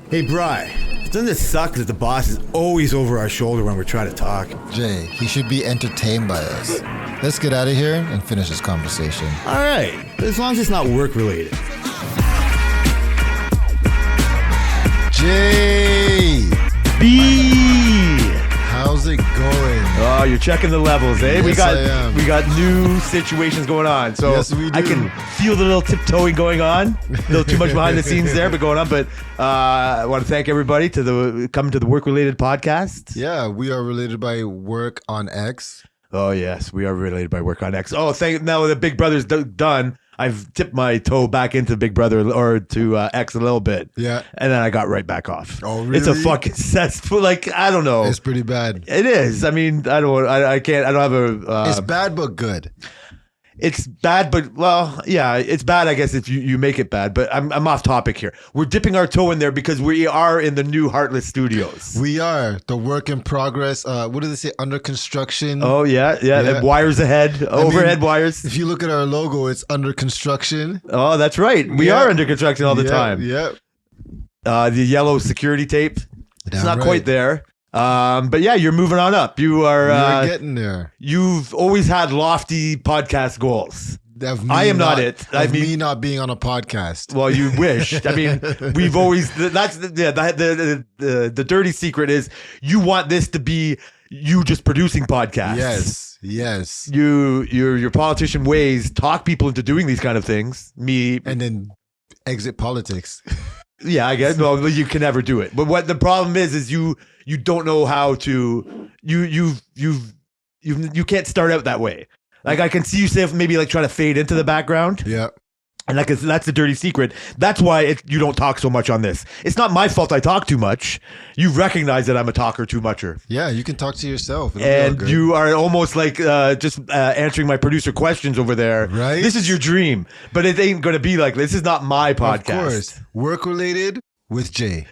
Hey, Bri, doesn't it suck that the boss is always over our shoulder when we're trying to talk? Jay, he should be entertained by us. Let's get out of here and finish this conversation. All right, as long as it's not work-related. Jay! B! How's it going? Oh, you're checking the levels, eh? Yes, I am. We got new situations going on. So Yes, we do. I can feel the little tiptoeing going on. A little too much behind the scenes there, but going on. But I want to thank everybody coming to the Work Related podcast. Yeah, we are related by work on X. Oh, yes, we are related by Work on X. Oh, now that Big Brother's done, I've tipped my toe back into Big Brother or to X a little bit. Yeah. And then I got right back off. Oh, really? It's a fucking cesspool. Like, I don't know. It's pretty bad. It is. I mean, I don't have a... It's bad but good. It's bad, but well, yeah, it's bad, I guess, if you make it bad. But I'm off topic here. We're dipping our toe in there because we are in the new Heartless Studios. We are the work in progress. What do they say? Under construction. Oh yeah. And wires ahead, overhead wires. If you look at our logo, it's under construction. Oh, that's right. We are under construction all the time. Yeah. The yellow security tape. It's Damn not right. quite there. But yeah, you're moving on up. You are. We're getting there. You've always had lofty podcast goals. I am not it. I mean, me not being on a podcast. Well, you wish. I mean, we've always. That's the dirty secret is you want this to be you just producing podcasts. Yes. Your politician ways talk people into doing these kind of things. Me And then exit politics. Yeah, I guess. No, you can never do it. But what the problem is you don't know how to. You can't start out that way. Like I can see you say maybe like trying to fade into the background. Yeah. And that's the dirty secret. That's why you don't talk so much on this. It's not my fault I talk too much. You recognize that I'm a talker too mucher. Yeah, you can talk to yourself. It'll be all And good. you are almost like just answering my producer questions over there. Right? This is your dream. But it ain't going to be like this. Is not my podcast. Of course. Work related with Jay.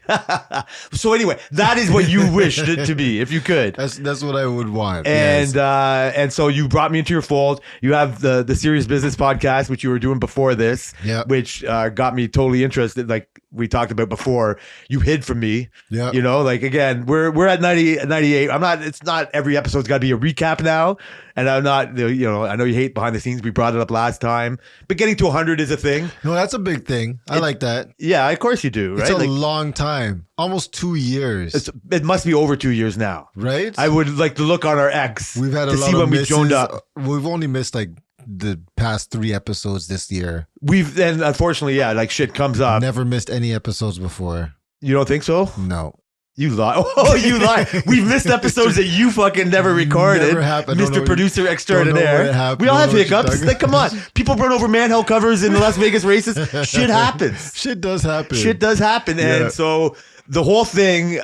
So anyway, that is what you wished it to be, if you could. That's what I would want. And yes. and so you brought me into your fold. You have the Serious Business podcast, which you were doing before this, Yep. which got me totally interested. Like we talked about before, you hid from me. Yep. You know, like again, we're at 98. I'm not. It's not every episode's got to be a recap now. And I'm not. You know, I know you hate behind the scenes. We brought it up last time, but getting to 100 is a thing. No, that's a big thing. I like that. Yeah, of course you do. Right? It's a Like, long time. Almost 2 years. it must be over 2 years now. Right? I would like to look on our X We've had a to lot see of when we misses. joined up. We've only missed like the past 3 episodes this year. And unfortunately, yeah, like shit comes up. Never missed any episodes before. You don't think so? No. You lie. Oh, you lie. We've missed episodes that you fucking never recorded. Never happened. Don't know Mr. what- Producer don't know Extraordinaire. what happened. We all have Don't know what you're hiccups. talking Like, come on. People run over manhole covers in the Las Vegas races. Shit happens. Shit does happen. Shit does happen. Yeah. And so the whole thing,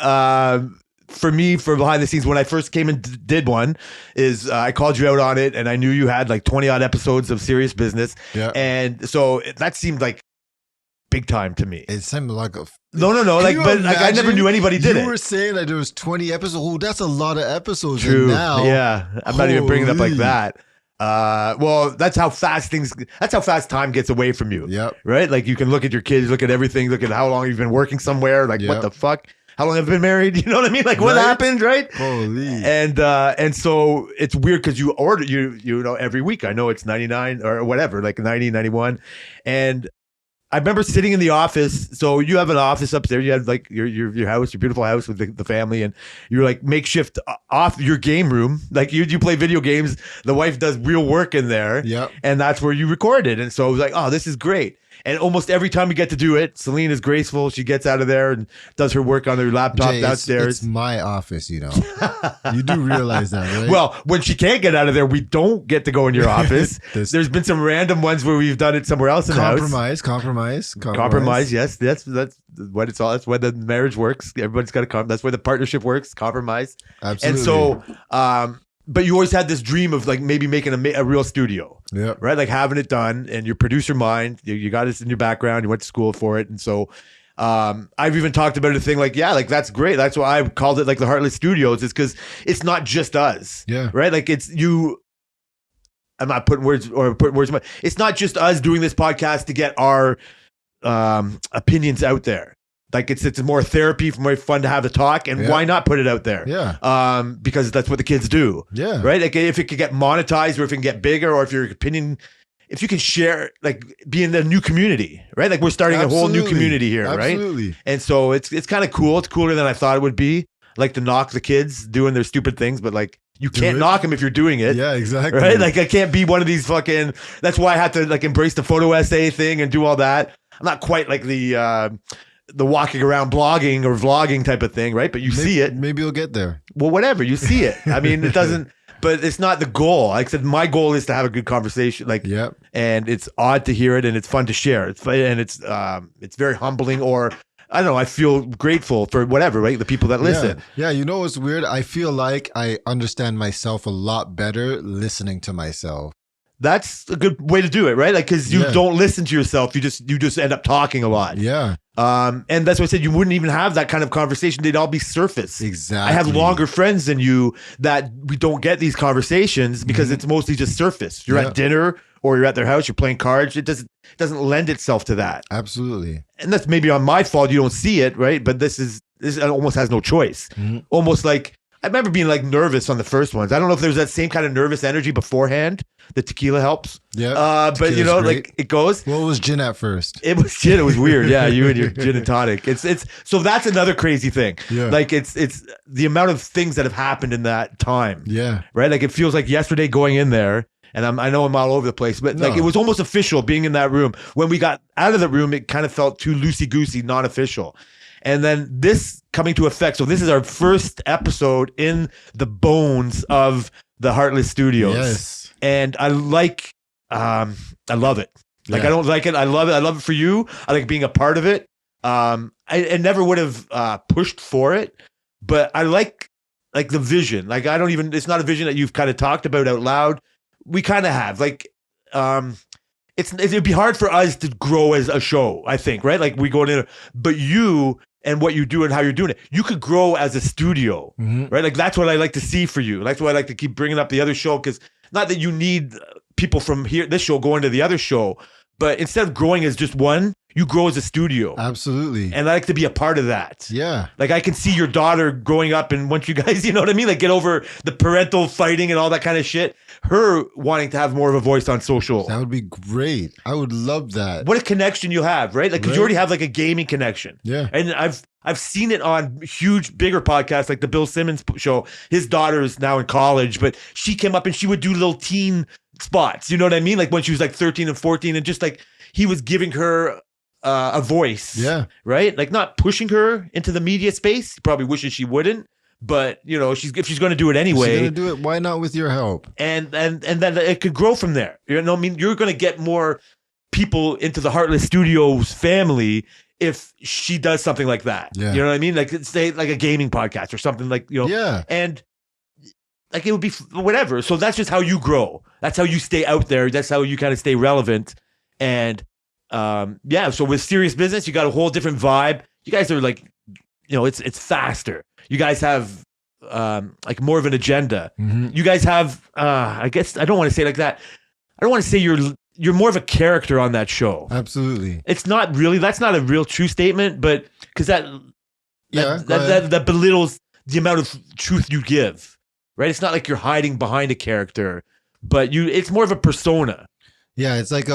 for me, for behind the scenes, when I first came and did one, is I called you out on it, and I knew you had like 20 odd episodes of Serious Business. Yeah. And so that seemed like big time to me. It seemed like a... No. Can Like, you but like, I never imagine? knew anybody did it. You were saying that there was 20 episodes. Oh, that's a lot of episodes. True. And now, Yeah. I'm not even bringing it up like Holy. that. Well, that's how fast time gets away from you. Yep. Right? Like you can look at your kids, look at everything, look at how long you've been working somewhere. Like, what Yep. the fuck? How long have you been married? You know what I mean? Like, what Right? happened, right? Holy. And so it's weird because you order you know every week. I know it's 99 or whatever, like 90, 91. And I remember sitting in the office. So you have an office upstairs. You have like your house, your beautiful house with the family, and you're like makeshift off your game room. Like you play video games. The wife does real work in there. Yep. And that's where you recorded. And so I was like, oh, this is great. And almost every time we get to do it, Celine is graceful. She gets out of there and does her work on her laptop Jay, downstairs. It's my office, you know. You do realize that, right? Well, when she can't get out of there, we don't get to go in your office. There's been some random ones where we've done it somewhere else in the house. Compromise. Yes, that's what it's all. That's where the marriage works. Everybody's got to that's where the partnership works. Compromise. Absolutely. And so, but you always had this dream of like maybe making a real studio, Yep. right? Like having it done, and your producer mind. You got this in your background. You went to school for it, and so. I've even talked about a thing like, yeah, like that's great. That's why I called it like the Heartless Studios, is because it's not just us. Yeah. Right. Like it's you. I'm not putting words in my. It's not just us doing this podcast to get our opinions out there. Like it's more therapy, more fun to have the talk, and why not put it out there? Yeah. Because that's what the kids do. Yeah. Right. Like if it could get monetized, or if it can get bigger, or if your opinion, if you can share, like be in the new community, right? Like we're starting a whole new community here, right? Absolutely. And so it's kind of cool. It's cooler than I thought it would be. Like to knock the kids doing their stupid things, but like you can't knock them if you're doing it. Yeah, exactly. Right? Like I can't be one of these fucking. That's why I had to like embrace the photo essay thing and do all that. I'm not quite like the walking around blogging or vlogging type of thing, right? But you see it. Maybe you'll get there. Well, whatever, you see it. I mean, it doesn't, but it's not the goal. Like I said, my goal is to have a good conversation. Like, and it's odd to hear it, and it's fun to share. It's very humbling, or I don't know. I feel grateful for whatever, right? The people that listen. Yeah. You know what's weird? I feel like I understand myself a lot better listening to myself. That's a good way to do it, right? Like, because you don't listen to yourself, you just end up talking a lot. Yeah. And that's why I said you wouldn't even have that kind of conversation. They'd all be surface. Exactly. I have longer friends than you that we don't get these conversations because it's mostly just surface. You're at dinner or you're at their house, you're playing cards. It doesn't lend itself to that. Absolutely. And that's maybe on my fault. You don't see it, right? But this almost has no choice. Almost like I remember being like nervous on the first ones. I don't know if there's that same kind of nervous energy beforehand. The tequila helps. Yeah. But you know, like it goes. What was gin at first? It was gin. It was weird. Yeah, you and your gin and tonic. It's so that's another crazy thing. Yeah. Like it's the amount of things that have happened in that time. Yeah. Right. Like it feels like yesterday going in there, and I know I'm all over the place, but like it was almost official being in that room. When we got out of the room, it kind of felt too loosey goosey, not official. And then this coming to effect. So this is our first episode in the bones of the Heartless Studios. Yes. And I love it. Like I don't like it. I love it. I love it for you. I like being a part of it. I never would have pushed for it, but I like the vision. Like it's not a vision that you've kind of talked about out loud. We kind of have it'd be hard for us to grow as a show, I think, right? Like we go in, but you and what you do and how you're doing it, you could grow as a studio, right? Like that's what I like to see for you. That's why I like to keep bringing up the other show, because not that you need people from here, this show going to the other show, but instead of growing as just one, you grow as a studio. Absolutely. And I like to be a part of that. Yeah. Like I can see your daughter growing up, and once you guys, you know what I mean? Like get over the parental fighting and all that kind of shit. Her wanting to have more of a voice on social. That would be great. I would love that. What a connection you have, right? Like, because you already have like a gaming connection. Yeah. And I've seen it on huge, bigger podcasts like the Bill Simmons show. His daughter is now in college, but she came up and she would do little teen spots. You know what I mean? Like when she was like 13 and 14, and just like he was giving her a voice. Yeah. Right? Like not pushing her into the media space. He probably wishes she wouldn't. But you know, if she's going to do it anyway, she's going to do it. Why not with your help? And then it could grow from there. You know what I mean? You're going to get more people into the Heartless Studios family if she does something like that. Yeah. You know what I mean? Like say like a gaming podcast or something, like, you know. Yeah. And like it would be whatever. So that's just how you grow. That's how you stay out there. That's how you kind of stay relevant. And so with Serious Business, you got a whole different vibe. You guys are like, you know, it's faster. You guys have like more of an agenda. You guys have I guess I don't want to say like that. I don't want to say you're more of a character on that show. Absolutely. It's not really, that's not a real true statement, but because that belittles the amount of truth you give. Right? It's not like you're hiding behind a character, but it's more of a persona. Yeah, it's like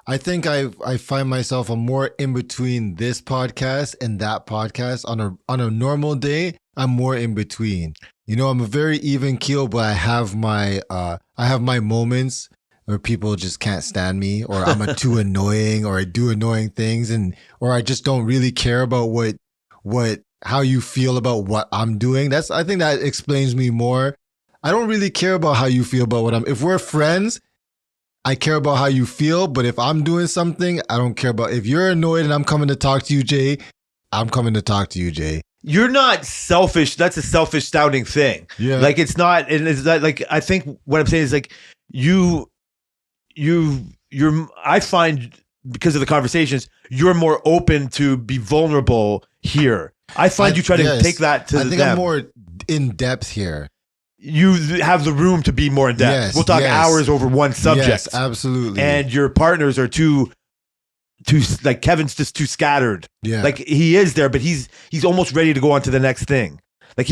I think I find myself a more in between this podcast and that podcast. On a normal day, I'm more in between. You know, I'm a very even keel, but I have my moments where people just can't stand me, or I'm too annoying, or I do annoying things, or I just don't really care about how you feel about what I'm doing. I think that explains me more. I don't really care about how you feel about if we're friends, I care about how you feel, but if I'm doing something, I don't care about. If you're annoyed and I'm coming to talk to you, Jay, I'm coming to talk to you, Jay. You're not selfish. That's a selfish sounding thing. Yeah. Like it's not, and it's not like, I think what I'm saying is like you're, I find because of the conversations, you're more open to be vulnerable here. I find you try to take that to them. I think I'm more in depth here. You have the room to be more in depth. We'll talk hours over one subject. Yes, absolutely. And your partners are too too, like Kevin's just too scattered. Yeah. Like he is there, but he's almost ready to go on to the next thing. Like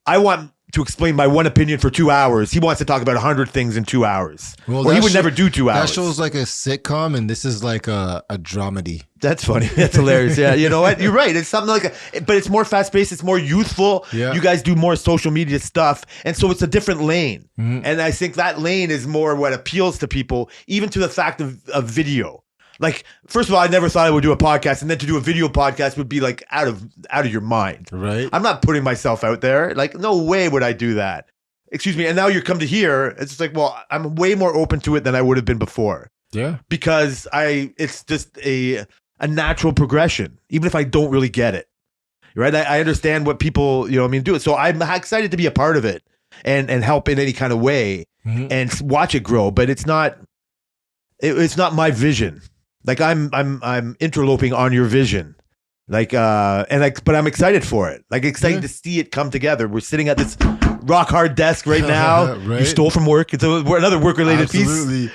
I want to explain my one opinion for 2 hours. He wants to talk about 100 things in 2 hours. Well, or he that would never do 2 hours. That show's like a sitcom, and this is like a dramedy. That's funny. That's hilarious. Yeah, you know what? You're right. It's something but it's more fast paced. It's more youthful. Yeah. You guys do more social media stuff, and so it's a different lane. Mhm. And I think that lane is more what appeals to people, even to the fact of video. Like, first of all, I never thought I would do a podcast, and then to do a video podcast would be like out of your mind. Right. I'm not putting myself out there. Like, no way would I do that. Excuse me. And now you come to here. It's just like, well, I'm way more open to it than I would have been before. Yeah. Because it's just a natural progression, even if I don't really get it. Right. I understand what people, do it. So I'm excited to be a part of it and help in any kind of way and watch it grow. But it's not my vision. Like I'm interloping on your vision. But I'm excited for it. Like excited to see it come together. We're sitting at this rock hard desk right now. Right. You stole from work. It's another work related piece. Absolutely.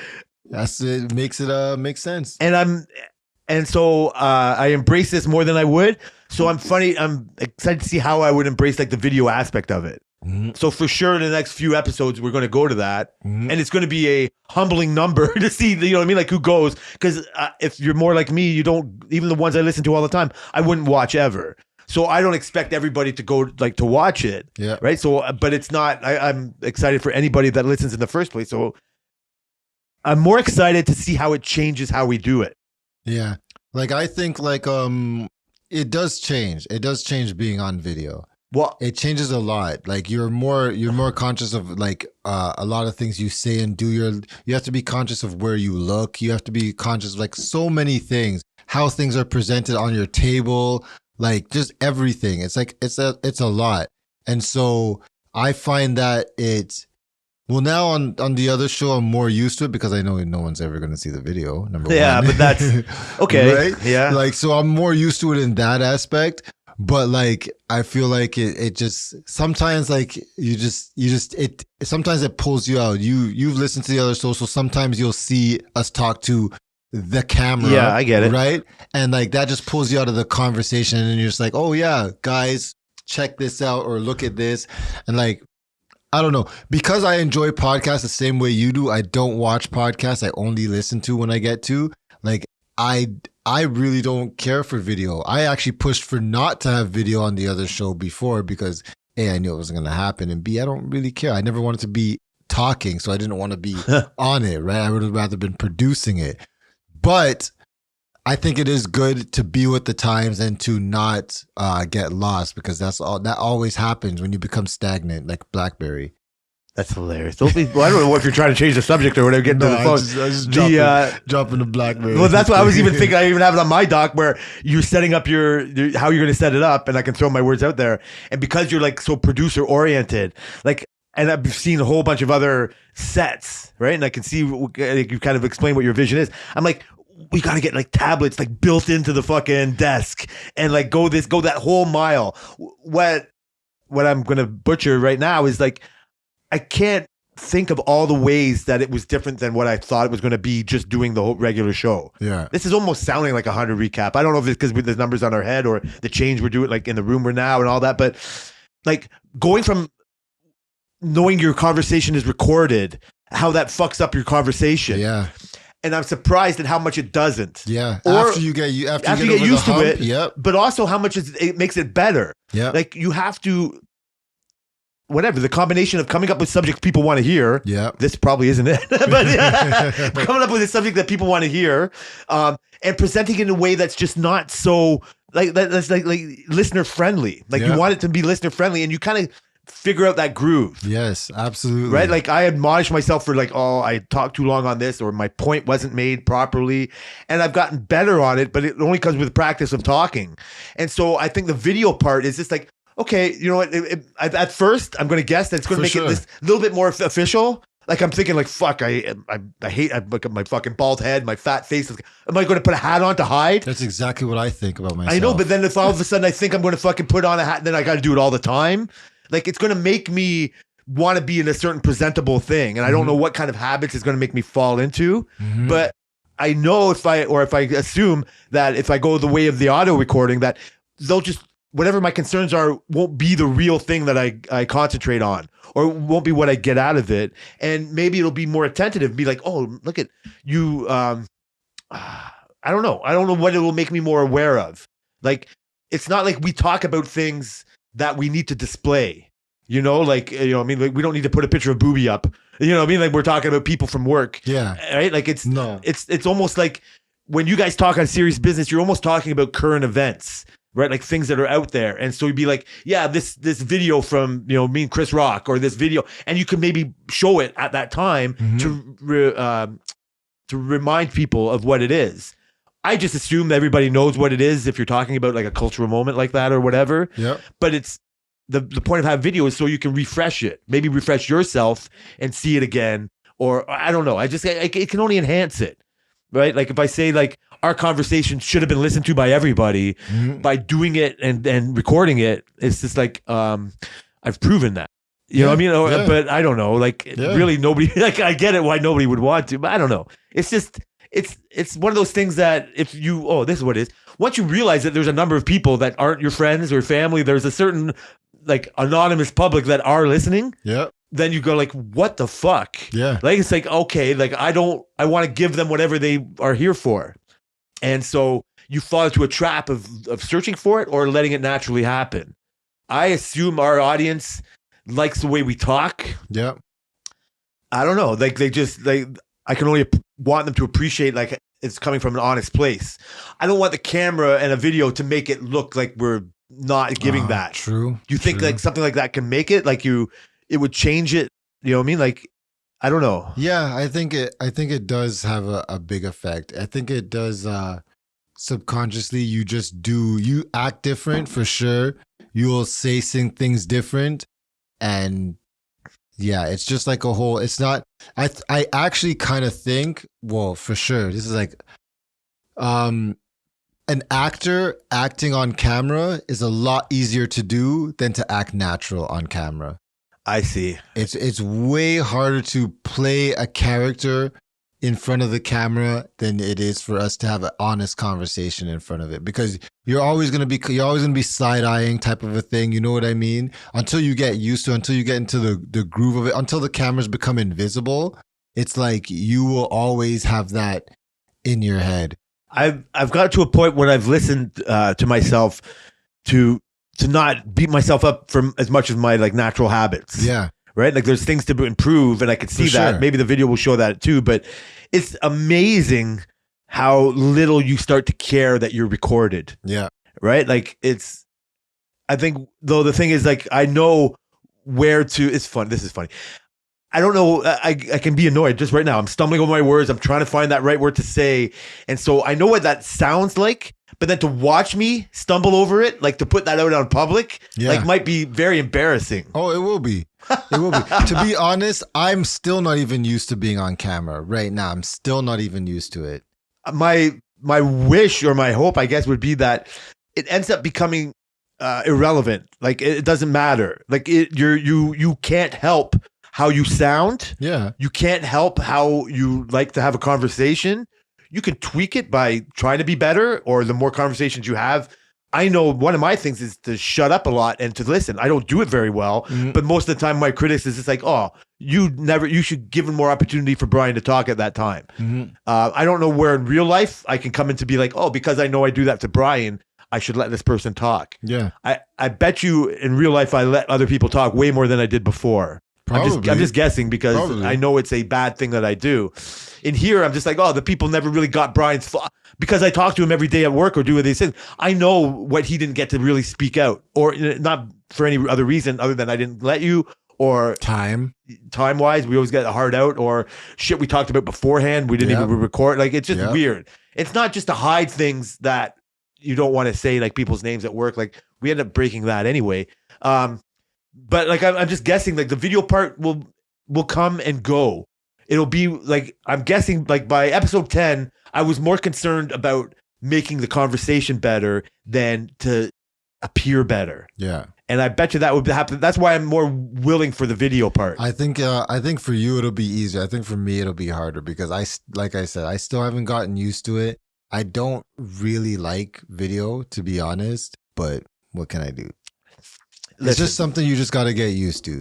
That's it. Makes it makes sense. And so I embrace this more than I would. So I'm excited to see how I would embrace like the video aspect of it. So for sure, in the next few episodes, we're going to go to that, and it's going to be a humbling number to see, like who goes. Because if you're more like me, you don't, even the ones I listen to all the time, I wouldn't watch ever. So I don't expect everybody to go like to watch it. Yeah. Right. So, but it's not. I'm excited for anybody that listens in the first place. So I'm more excited to see how it changes how we do it. Yeah. Like I think it does change. It does change being on video. Well, it changes a lot. Like you're more conscious of like a lot of things you say and do. You have to be conscious of where you look. You have to be conscious of like so many things, how things are presented on your table, like just everything. It's like it's a lot. And so I find that now on the other show I'm more used to it because I know no one's ever going to see the video. Number one. Yeah, but that's okay. Right? Yeah. Like so I'm more used to it in that aspect. But like I feel like it just sometimes like sometimes it pulls you out. You've listened to the other shows, so sometimes you'll see us talk to the camera. Yeah, I get it. Right? And like that just pulls you out of the conversation and you're just like, oh yeah, guys, check this out or look at this. And like I don't know. Because I enjoy podcasts the same way you do, I don't watch podcasts. I only listen to when I get to. Like I really don't care for video. I actually pushed for not to have video on the other show before because A, I knew it wasn't going to happen, and B, I don't really care. I never wanted to be talking, so I didn't want to be on it, right? I would have rather been producing it. But I think it is good to be with the times and to not get lost because that always happens when you become stagnant, like BlackBerry. That's hilarious. Well, I don't know if you're trying to change the subject or whatever. Getting to the phone. I just dropping the BlackBerry. Well, that's what I was even thinking. I even have it on my doc where you're setting up how you're going to set it up, and I can throw my words out there. And because you're like so producer oriented, like, and I've seen a whole bunch of other sets, right? And I can see you kind of explain what your vision is. I'm like, we got to get like tablets like built into the fucking desk and like go that whole mile. What I'm going to butcher right now is like, I can't think of all the ways that it was different than what I thought it was going to be just doing the whole regular show. Yeah. This is almost sounding like a 100 recap. I don't know if it's because with the numbers on our head or the change we're doing like in the room we're now and all that, but like going from knowing your conversation is recorded, how that fucks up your conversation. Yeah. And I'm surprised at how much it doesn't. Yeah. Or after you get used to it, yep. But also how much it makes it better. Yeah. Like you have to, whatever, the combination of coming up with subjects people want to hear. Yeah. This probably isn't it. But coming up with a subject that people want to hear, and presenting it in a way that's just not so that's like listener friendly. Like you want it to be listener friendly and you kind of figure out that groove. Yes, absolutely. Right? Like I admonish myself for like, oh, I talked too long on this or my point wasn't made properly. And I've gotten better on it, but it only comes with practice of talking. And so I think the video part is just like, okay, you know what? At first, I'm going to guess that it's going to make it this a little bit more official. Like I'm thinking, like fuck, I hate my fucking bald head, my fat face. Am I going to put a hat on to hide? That's exactly what I think about myself. I know, but then if all of a sudden I think I'm going to fucking put on a hat, then I got to do it all the time. Like it's going to make me want to be in a certain presentable thing, and I don't know what kind of habits it's going to make me fall into, but I know if I assume that if I go the way of the audio recording, that they'll just, whatever my concerns are won't be the real thing that I concentrate on, or won't be what I get out of it. And maybe it'll be more attentive, be like, oh, look at you. I don't know. I don't know what it will make me more aware of. Like, it's not like we talk about things that we need to display, like, I mean, like, we don't need to put a picture of Booby up, I mean, like, we're talking about people from work. Yeah. Right. Like, it's almost like when you guys talk on Serious Business, you're almost talking about current events, right? Like things that are out there. And so you'd be like, yeah, this video from, me and Chris Rock, or this video, and you can maybe show it at that time to remind people of what it is. I just assume that everybody knows what it is if you're talking about like a cultural moment like that or whatever. Yeah. But it's the point of having video is so you can refresh it, maybe refresh yourself and see it again. Or I don't know. It can only enhance it, right? Like if I say like our conversation should have been listened to by everybody, by doing it and recording it, it's just like, I've proven that. You know what I mean? But I don't know. Like really nobody, like I get it why nobody would want to, but I don't know. It's just, it's one of those things that if you, this is what it is. Once you realize that there's a number of people that aren't your friends or family, there's a certain like anonymous public that are listening. Yeah. Then you go like, what the fuck? Yeah. Like, it's like, okay, like I want to give them whatever they are here for. And so you fall into a trap of searching for it or letting it naturally happen. I assume our audience likes the way we talk. Yeah. I don't know. Like I can only want them to appreciate like it's coming from an honest place. I don't want the camera and a video to make it look like we're not giving that. True. Do you think like something like that can make it like it would change it? You know what I mean? Like, I don't know. Yeah, I think it does have a big effect. I think it does subconsciously you act different for sure. You will say things different, and yeah, it's just like a whole, it's not, I actually kind of think, well, for sure, this is like, an actor acting on camera is a lot easier to do than to act natural on camera. I see. It's way harder to play a character in front of the camera than it is for us to have an honest conversation in front of it, because you're always gonna be side-eyeing type of a thing. You know what I mean? Until you get used to, until you get into the groove of it, until the cameras become invisible, it's like you will always have that in your head. I've got to a point when I've listened to myself to not beat myself up for as much as my like natural habits. Yeah. Right? Like there's things to improve and I could see that. Maybe the video will show that too, but it's amazing how little you start to care that you're recorded. Yeah. Right? Like I think though the thing is like, I know where to, it's fun. This is funny. I don't know. I can be annoyed just right now. I'm stumbling over my words. I'm trying to find that right word to say. And so I know what that sounds like, but then to watch me stumble over it, like to put that out on public, like might be very embarrassing. Oh, it will be. It will be. To be honest, I'm still not even used to being on camera right now. I'm still not even used to it. My wish or my hope, I guess, would be that it ends up becoming irrelevant. Like it doesn't matter. Like you can't help how you sound. Yeah. You can't help how you like to have a conversation. You can tweak it by trying to be better, or the more conversations you have. I know one of my things is to shut up a lot and to listen. I don't do it very well, but most of the time my critics is just like, oh, you should give him more opportunity for Brian to talk at that time. I don't know where in real life I can come in to be like, oh, because I know I do that to Brian, I should let this person talk. Yeah. I bet you in real life I let other people talk way more than I did before. I'm just guessing because I know it's a bad thing that I do. In here, I'm just like, oh, the people never really got Brian's because I talk to him every day at work or do what they say. I know what he didn't get to really speak out, or not for any other reason other than I didn't let you, or time wise, we always get a hard out, or shit we talked about beforehand we didn't even record. Like it's just weird. It's not just to hide things that you don't want to say, like people's names at work. Like we end up breaking that anyway. But like I'm just guessing, like the video part will come and go. It'll be like, I'm guessing like by episode 10, I was more concerned about making the conversation better than to appear better. Yeah. And I bet you that would happen. That's why I'm more willing for the video part. I think for you it'll be easier. I think for me it'll be harder because like I said, I still haven't gotten used to it. I don't really like video, to be honest, but what can I do? It's just something you just got to get used to.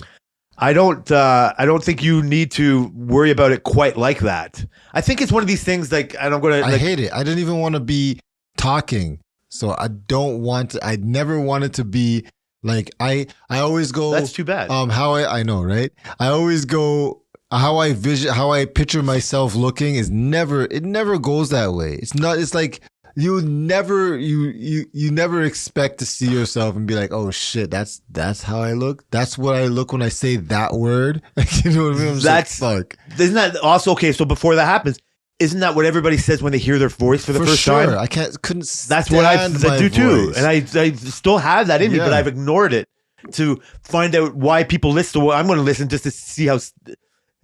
I don't think you need to worry about it quite like that. I think it's one of these things like, and I'm going to, I hate it. I didn't even want to be talking. So I don't want to, I never wanted to be like, I always go, that's too bad. I know, right? I always go, how I picture myself looking it never goes that way. It's like, you never expect to see yourself and be like, oh shit, that's how I look. That's what I look when I say that word. You know what I mean? That's like, fuck. Isn't that also okay? So before that happens, isn't that what everybody says when they hear their voice for the first time? I couldn't. That's what I do too, voice. and I still have that in me, but I've ignored it to find out why people listen. So I'm going to listen just to see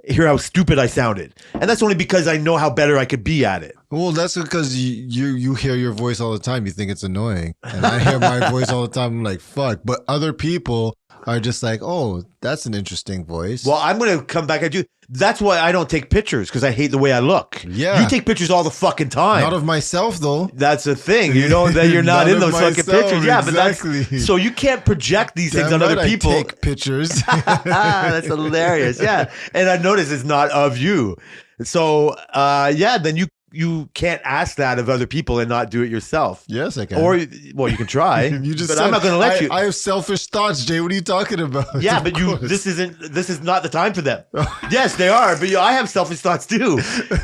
hear how stupid I sounded, and that's only because I know how better I could be at it. Well, that's because you hear your voice all the time. You think it's annoying, and I hear my voice all the time. I'm like, fuck. But other people are just like, oh, that's an interesting voice. Well, I'm going to come back at you. That's why I don't take pictures, because I hate the way I look. Yeah. You take pictures all the fucking time. Not of myself, though. That's the thing. You know that you're not in those fucking pictures. Yeah, exactly. But so you can't project these things on other people. I take pictures. That's hilarious. Yeah. And I noticed it's not of you. So, then you can't ask that of other people and not do it yourself. Yes, I can. Or, well, you can try. But I'm not going to let you. I have selfish thoughts, Jay. What are you talking about? Yeah, but this is not the time for them. Yes, they are, but I have selfish thoughts too,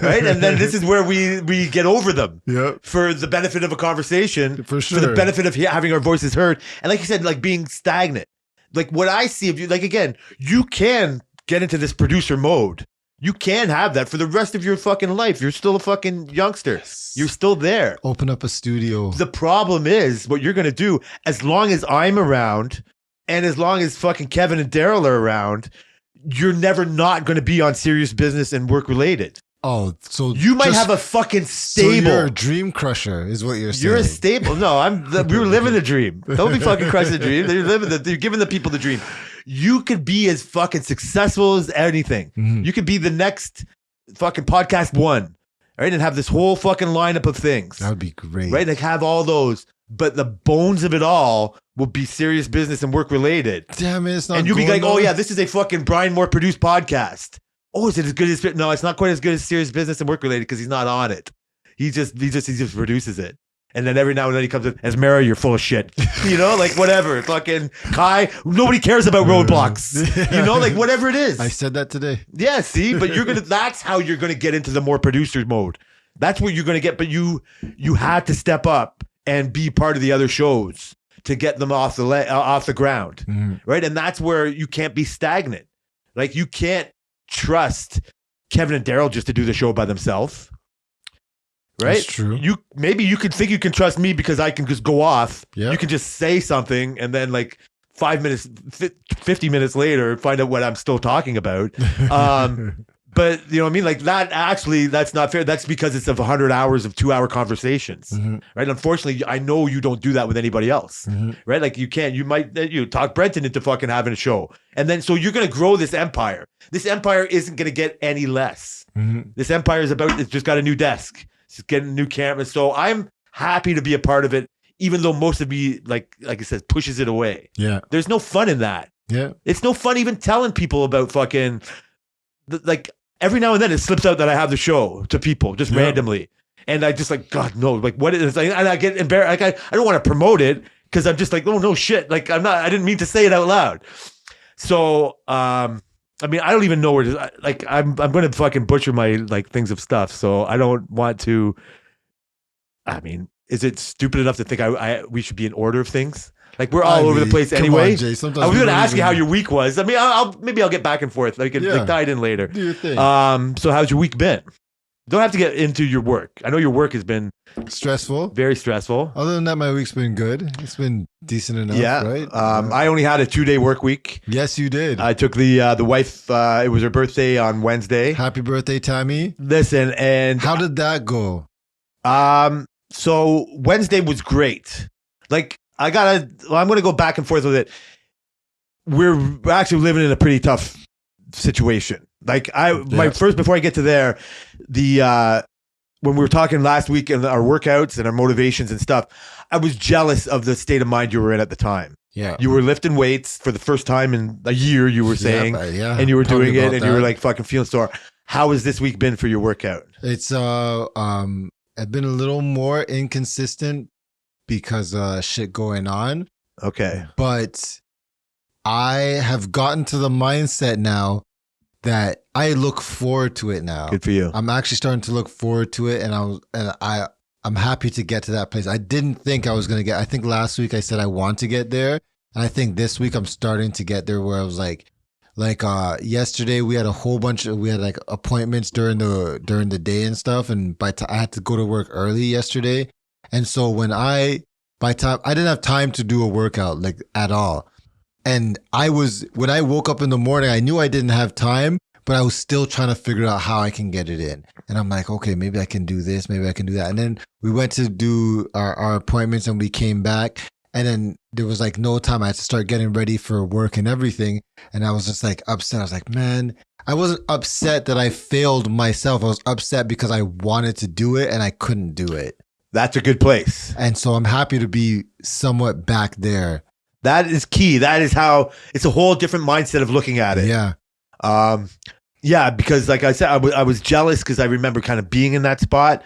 right? And then this is where we get over them. Yep. For the benefit of a conversation, for sure, for the benefit of having our voices heard, and like you said, like being stagnant. Like what I see of you, like again, you can get into this producer mode. You can have that for the rest of your fucking life. You're still a fucking youngster. Yes. You're still there. Open up a studio. The problem is what you're going to do, as long as I'm around and as long as fucking Kevin and Daryl are around, you're never not going to be on Serious Business and Work Related. Oh, so you might have a fucking stable. So you're a dream crusher, is what you're saying. You're a stable. No, we were living the dream. Don't be fucking crushing the dream. You're giving the people the dream. You could be as fucking successful as anything. Mm-hmm. You could be the next fucking podcast one, right? And have this whole fucking lineup of things. That would be great. Right? Like have all those, but the bones of it all will be Serious Business and Work Related. Damn it, it's not. And you'll be like, oh yeah, this is a fucking Brian Moore produced podcast. Oh, is it as good as? No, it's not quite as good as Serious Business and Work Related because he's not on it. He just produces it. And then every now and then he comes in, Esmera, you're full of shit. You know, like whatever. Fucking Kai, nobody cares about roadblocks. You know, like whatever it is. I said that today. Yeah, see, but that's how you're gonna get into the more producer mode. That's where you're gonna get, but you had to step up and be part of the other shows to get them off the ground. Mm-hmm. Right? And that's where you can't be stagnant. Like you can't trust Kevin and Daryl just to do the show by themselves. Right? That's true. Maybe you could think you can trust me because I can just go off. Yeah. You can just say something and then like 5 minutes, 50 minutes later, find out what I'm still talking about. But you know what I mean? Like that's not fair. That's because it's of 100 hours of 2-hour conversations, mm-hmm. right? Unfortunately, I know you don't do that with anybody else, mm-hmm. right? Like you can't, you might, talk Brenton into fucking having a show. And then, so you're going to grow this empire. This empire isn't going to get any less. Mm-hmm. This empire it's just got a new desk. It's getting a new camera. So I'm happy to be a part of it, even though most of me, like I said, pushes it away. Yeah. There's no fun in that. Yeah. It's no fun even telling people about fucking, like, every now and then it slips out that I have the show to people just randomly. And I just like, God, no, like what is it? And I get embarrassed. Like, I don't want to promote it because I'm just like, oh no shit. Like I didn't mean to say it out loud. So, I mean, I don't even know where to, like, I'm going to fucking butcher my like things of stuff. So I don't want to, I mean, is it stupid enough to think we should be in order of things? Like we're all over the place anyway. On, Jay, I was going to ask you how your week was. I mean, maybe I'll get back and forth. Like dive in later. Do your thing. So how's your week been? Don't have to get into your work. I know your work has been stressful, very stressful. Other than that, my week's been good. It's been decent enough. Yeah. Right. I only had a 2-day work week. Yes, you did. I took the wife. It was her birthday on Wednesday. Happy birthday, Tammy. Listen, and how did that go? So Wednesday was great. Like I'm going to go back and forth with it. We're actually living in a pretty tough situation. Like before I get to there, when we were talking last week and our workouts and our motivations and stuff, I was jealous of the state of mind you were in at the time. Yeah. You were lifting weights for the first time in a year, you were saying, and you were doing it and you were like fucking feeling sore. How has this week been for your workout? It's I've been a little more inconsistent because shit going on. Okay. But I have gotten to the mindset now that I look forward to it now. Good for you. I'm actually starting to look forward to it, and I'm happy to get to that place. I didn't think I was going to get. I think last week I said I want to get there, and I think this week I'm starting to get there. Where I was like yesterday we had like appointments during the day and stuff, and I had to go to work early yesterday, and so when I didn't have time to do a workout like at all. And when I woke up in the morning, I knew I didn't have time, but I was still trying to figure out how I can get it in. And I'm like, okay, maybe I can do this, maybe I can do that. And then we went to do our appointments and we came back, and then there was like no time. I had to start getting ready for work and everything. And I was just like upset. I was like, man, I wasn't upset that I failed myself. I was upset because I wanted to do it and I couldn't do it. That's a good place. And so I'm happy to be somewhat back there. That is key. That is how it's a whole different mindset of looking at it. Yeah. Yeah, because like I said, I was jealous because I remember kind of being in that spot.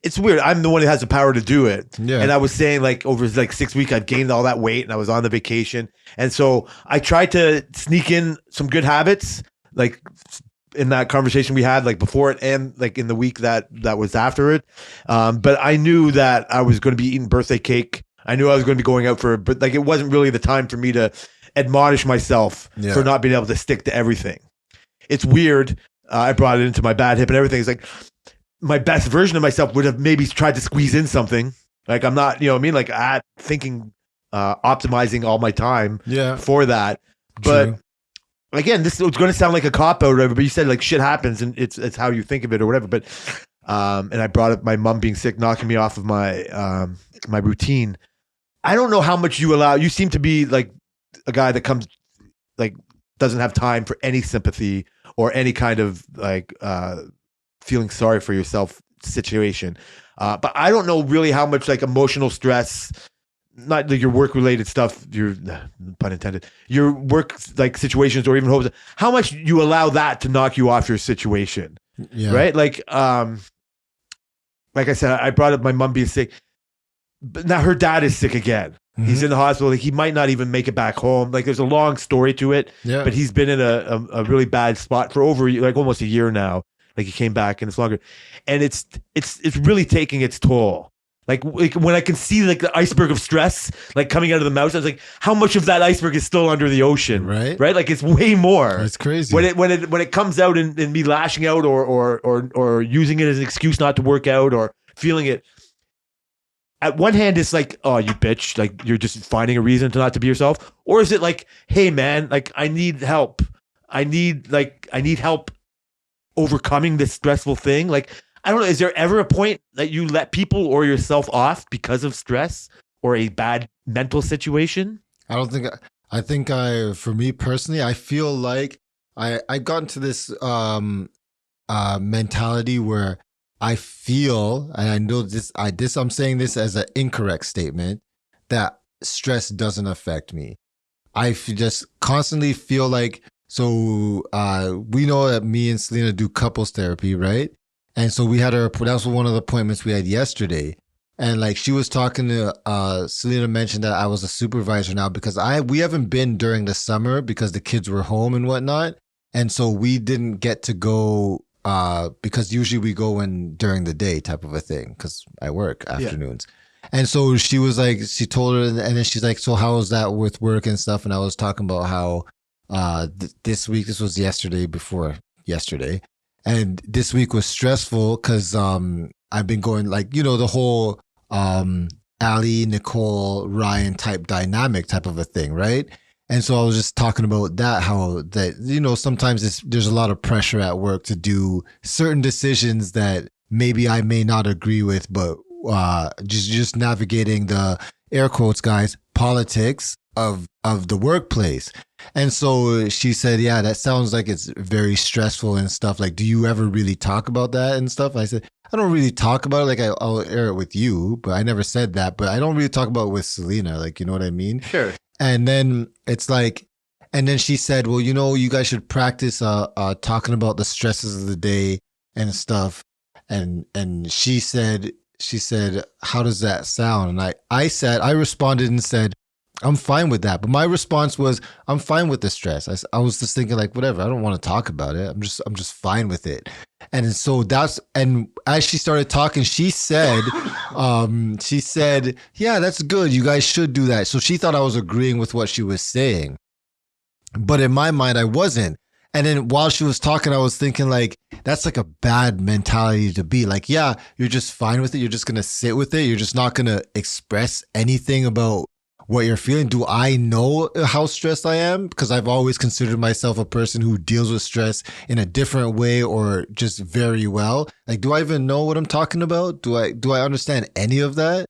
It's weird. I'm the one who has the power to do it. Yeah. And I was saying like over like 6 weeks, I've gained all that weight and I was on the vacation. And so I tried to sneak in some good habits, like in that conversation we had like before it and like in the week that was after it. But I knew that I was going to be eating birthday cake. I knew I was going to be going out but like it wasn't really the time for me to admonish myself for not being able to stick to everything. It's weird. I brought it into my bad hip and everything. It's like my best version of myself would have maybe tried to squeeze in something. Like I'm not, you know what I mean? Like thinking, optimizing all my time for that. But again, this is going to sound like a cop out or whatever, but you said like shit happens and it's how you think of it or whatever. But, and I brought up my mom being sick, knocking me off of my, my routine. I don't know how much you allow. You seem to be like a guy that comes like doesn't have time for any sympathy or any kind of like feeling sorry for yourself situation. But I don't know really how much like emotional stress, not like your work related stuff, your pun intended, your work like situations or even hopes, how much you allow that to knock you off your situation. Yeah. Right. Like I said, I brought up my mom being sick. But now her dad is sick again. Mm-hmm. He's in the hospital. Like he might not even make it back home. Like there's a long story to it. Yeah. But he's been in a really bad spot for over like almost a year now. Like he came back and it's longer, and it's really taking its toll. Like when I can see like the iceberg of stress like coming out of the mouth, I was like, how much of that iceberg is still under the ocean? Right. Like it's way more. It's crazy when it comes out and me lashing out or using it as an excuse not to work out or feeling it. At one hand, it's like, oh, you bitch, like you're just finding a reason to not to be yourself. Or is it like, hey man, like I need help. I need help overcoming this stressful thing. Like, I don't know, is there ever a point that you let people or yourself off because of stress or a bad mental situation? I think for me personally, I feel like I got into this mentality where I feel, and I know I'm saying this as an incorrect statement, that stress doesn't affect me. I just constantly feel like, so we know that me and Selena do couples therapy, right? And so that was one of the appointments we had yesterday. And like she was talking to, Selena mentioned that I was a supervisor now because we haven't been during the summer because the kids were home and whatnot. And so we didn't get to go because usually we go during the day type of a thing because I work afternoons. Yeah. And so she was like, she told her, and then she's like, so how was that with work and stuff? And I was talking about how this week, this was before yesterday, and this week was stressful because I've been going like, the whole Ali, Nicole, Ryan type dynamic type of a thing, right? And so I was just talking about that, how that, sometimes there's a lot of pressure at work to do certain decisions that maybe I may not agree with, but just navigating the air quotes, guys, politics of the workplace. And so she said, yeah, that sounds like it's very stressful and stuff. Like, do you ever really talk about that and stuff? I said, I don't really talk about it. Like, I'll air it with you, but I never said that. But I don't really talk about it with Selena. Like, you know what I mean? Sure. And then it's like, and then she said, well, you know, you guys should practice talking about the stresses of the day and stuff. And she said, how does that sound? And I responded and said, I'm fine with that. But my response was, I'm fine with the stress. I was just thinking like, whatever, I don't want to talk about it. I'm just fine with it. And so and as she started talking, she said, yeah, that's good. You guys should do that. So she thought I was agreeing with what she was saying. But in my mind, I wasn't. And then while she was talking, I was thinking like, that's like a bad mentality to be like, yeah, you're just fine with it. You're just going to sit with it. You're just not going to express anything about what you're feeling. Do I know how stressed I am? Because I've always considered myself a person who deals with stress in a different way or just very well. Like, do I even know what I'm talking about? Do I understand any of that?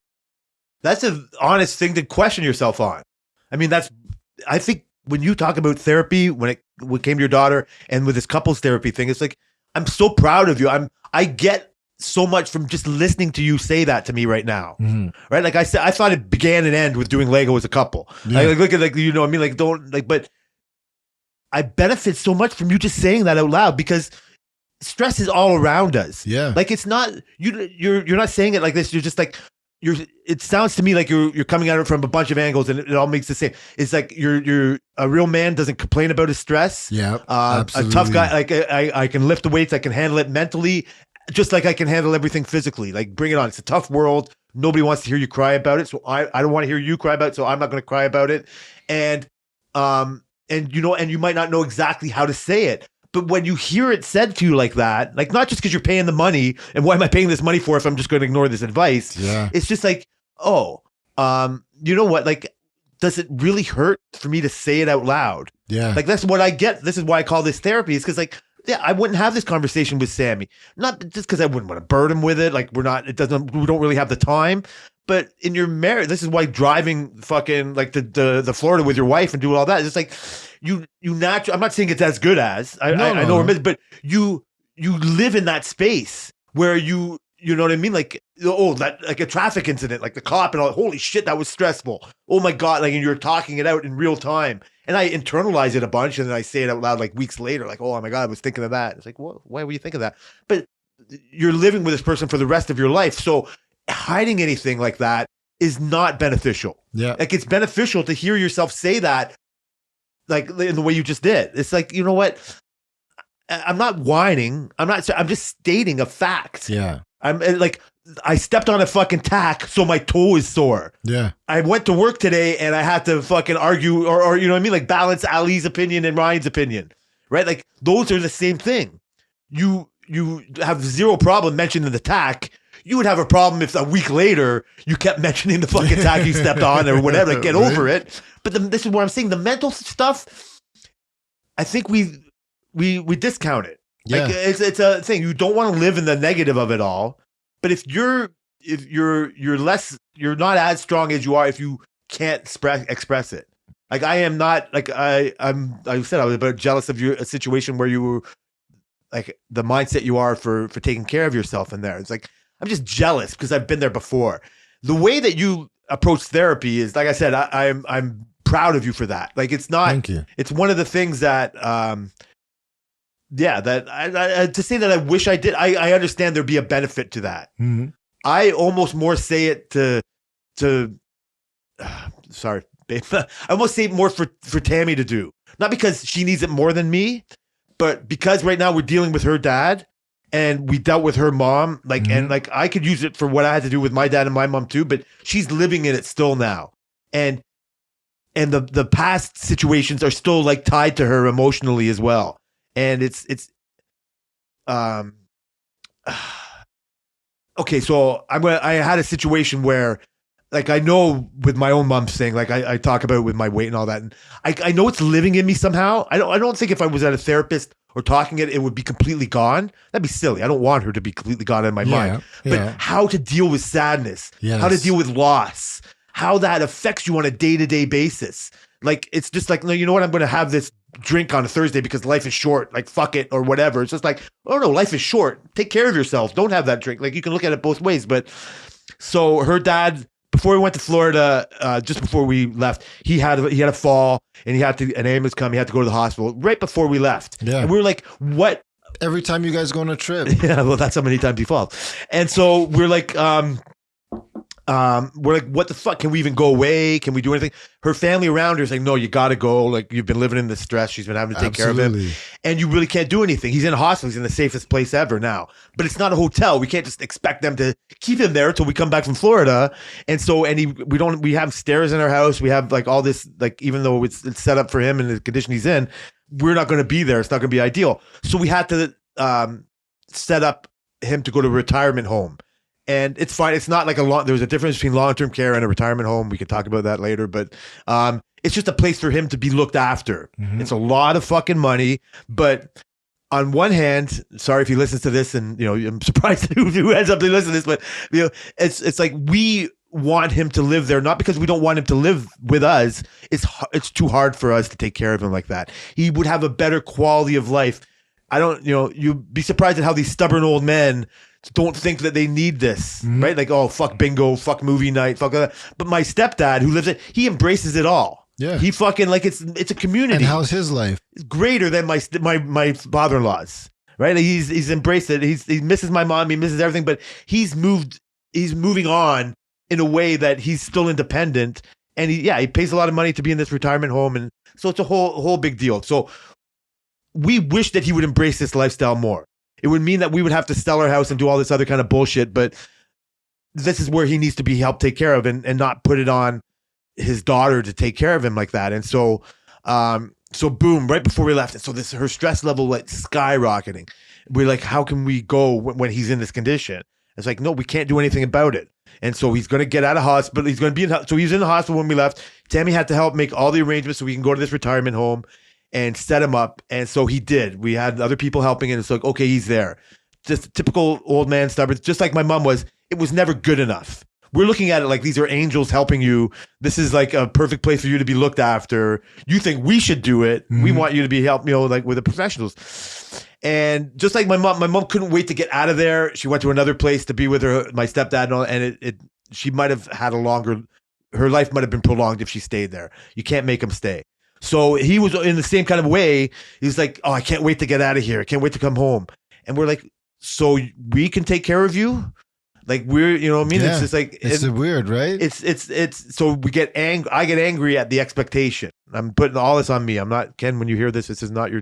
That's an honest thing to question yourself on. I mean, I think when you talk about therapy, when it came to your daughter and with this couples therapy thing, it's like, I'm so proud of you. I get so much from just listening to you say that to me right now. Mm-hmm. Right? Like I said, I thought it began and ended with doing Lego as a couple. Yeah. Like look at, like, you know what I mean? Like, don't like, but I benefit so much from you just saying that out loud because stress is all around us. Yeah. Like it's not, you're not saying it like this. You're just like, it sounds to me like you're coming at it from a bunch of angles and it all makes the same. It's like you're a real man doesn't complain about his stress. Yeah. A tough guy. Like I can lift the weights. I can handle it mentally. Just like I can handle everything physically. Like, bring it on. It's a tough world. Nobody wants to hear you cry about it. So I don't want to hear you cry about it. So I'm not going to cry about it. And you know, and you might not know exactly how to say it. But when you hear it said to you like that, like not just because you're paying the money and what am I paying this money for if I'm just going to ignore this advice? Yeah. It's just like, oh, you know what? Like, does it really hurt for me to say it out loud? Yeah. Like, that's what I get. This is why I call this therapy. Is because like, yeah, I wouldn't have this conversation with Sammy. Not just because I wouldn't want to burden him with it. Like we don't really have the time. But in your marriage, this is why driving fucking like the Florida with your wife and doing all that. It's like you naturally. I'm not saying it's as good as I know, but you live in that space where you know what I mean. Like that like a traffic incident, like the cop and all. Holy shit, that was stressful. Oh my god, like and you're talking it out in real time. And I internalize it a bunch, and then I say it out loud like weeks later, like, "Oh my god, I was thinking of that." It's like, "Well, why were you thinking of that?" But you're living with this person for the rest of your life, so hiding anything like that is not beneficial. Yeah, like it's beneficial to hear yourself say that, like in the way you just did. It's like, you know what? I'm not whining. I'm just stating a fact. Yeah, I'm like, I stepped on a fucking tack, so my toe is sore. Yeah. I went to work today and I had to fucking argue or you know what I mean? Like balance Ali's opinion and Ryan's opinion, right? Like those are the same thing. You have zero problem mentioning the tack. You would have a problem if a week later you kept mentioning the fucking tack you stepped on or whatever. Like, get over it. But this is what I'm saying. The mental stuff, I think we discount it. Yeah. Like it's a thing. You don't want to live in the negative of it all. But if you're not as strong as you are if you can't express it. Like I am not like I said I was a bit jealous of a situation where you were like the mindset you are for taking care of yourself in there. It's like I'm just jealous because I've been there before. The way that you approach therapy is, like I said, I'm proud of you for that. Like it's not. Thank you. It's one of the things that that I to say that I wish I did. I understand there'd be a benefit to that. Mm-hmm. I almost more say it to sorry, babe. I almost say it more for Tammy to do. Not because she needs it more than me, but because right now we're dealing with her dad and we dealt with her mom. Like, mm-hmm. and like I could use it for what I had to do with my dad and my mom too, but she's living in it still now. And the past situations are still like tied to her emotionally as well. And it's okay, so I had a situation where, like, I know with my own mom's thing, like I talk about it with my weight and all that, and I know it's living in me somehow. I don't think if I was at a therapist or talking it would be completely gone. That'd be silly. I don't want her to be completely gone in my mind. But how to deal with sadness, how to deal with loss, how that affects you on a day-to-day basis. Like, it's just like, no, you know what? I'm going to have this drink on a Thursday because life is short. Like, fuck it or whatever. It's just like, oh no, life is short. Take care of yourself. Don't have that drink. Like, you can look at it both ways. But so her dad, before we went to Florida, just before we left, he had a fall and an ambulance come. He had to go to the hospital right before we left. Yeah. And we were like, what? Every time you guys go on a trip. Yeah, well, that's how many times he falls. And so we're like, what the fuck? Can we even go away? Can we do anything? Her family around her is like, no, you got to go. Like, you've been living in this stress. She's been having to take care of him. And you really can't do anything. He's in a hospital. He's in the safest place ever now. But it's not a hotel. We can't just expect them to keep him there until we come back from Florida. And so, we have stairs in our house. We have like all this, like, even though it's set up for him and the condition he's in, we're not going to be there. It's not going to be ideal. So we had to set up him to go to a retirement home. And it's fine. It's not like there's a difference between long-term care and a retirement home. We could talk about that later, but it's just a place for him to be looked after. Mm-hmm. It's a lot of fucking money, but on one hand, sorry if he listens to this, and I'm surprised who ends up listening to this, but it's like we want him to live there, not because we don't want him to live with us. It's too hard for us to take care of him like that. He would have a better quality of life. You'd be surprised at how these stubborn old men don't think that they need this, mm-hmm. right? Like, oh, fuck bingo, fuck movie night, fuck that. But my stepdad, who lives it, he embraces it all. Yeah, he fucking, like, it's a community. And how's his life? It's greater than my father-in-law's, right? Like, he's embraced it. He misses my mom, he misses everything, but he's moving on in a way that he's still independent, and he pays a lot of money to be in this retirement home, and so it's a whole big deal. So we wish that he would embrace this lifestyle more. It would mean that we would have to sell our house and do all this other kind of bullshit, but this is where he needs to be helped take care of, and not put it on his daughter to take care of him like that. And so boom, right before we left, and so her stress level like skyrocketing. We're like, how can we go when he's in this condition? It's like, no, we can't do anything about it. And so he's going to get out of hospital. He's going to be so he's in the hospital when we left. Tammy had to help make all the arrangements so we can go to this retirement home and set him up. And so he did. We had other people helping, and it's like, okay, he's there. Just typical old man stubborn, just like my mom was. It was never good enough. We're looking at it like these are angels helping you. This is like a perfect place for you to be looked after. You think we should do it. Mm-hmm. We want you to be helped, like with the professionals. And just like my mom couldn't wait to get out of there. She went to another place to be with my stepdad and all, and she might have had her life might have been prolonged if she stayed there. You can't make him stay. So he was in the same kind of way. He's like, oh, I can't wait to get out of here. I can't wait to come home. And we're like, so we can take care of you? Like, we're, you know what I mean? Yeah, it's just like, it's weird, right? It's so we get angry. I get angry at the expectation. I'm putting all this on me. I'm not, Ken, when you hear this is not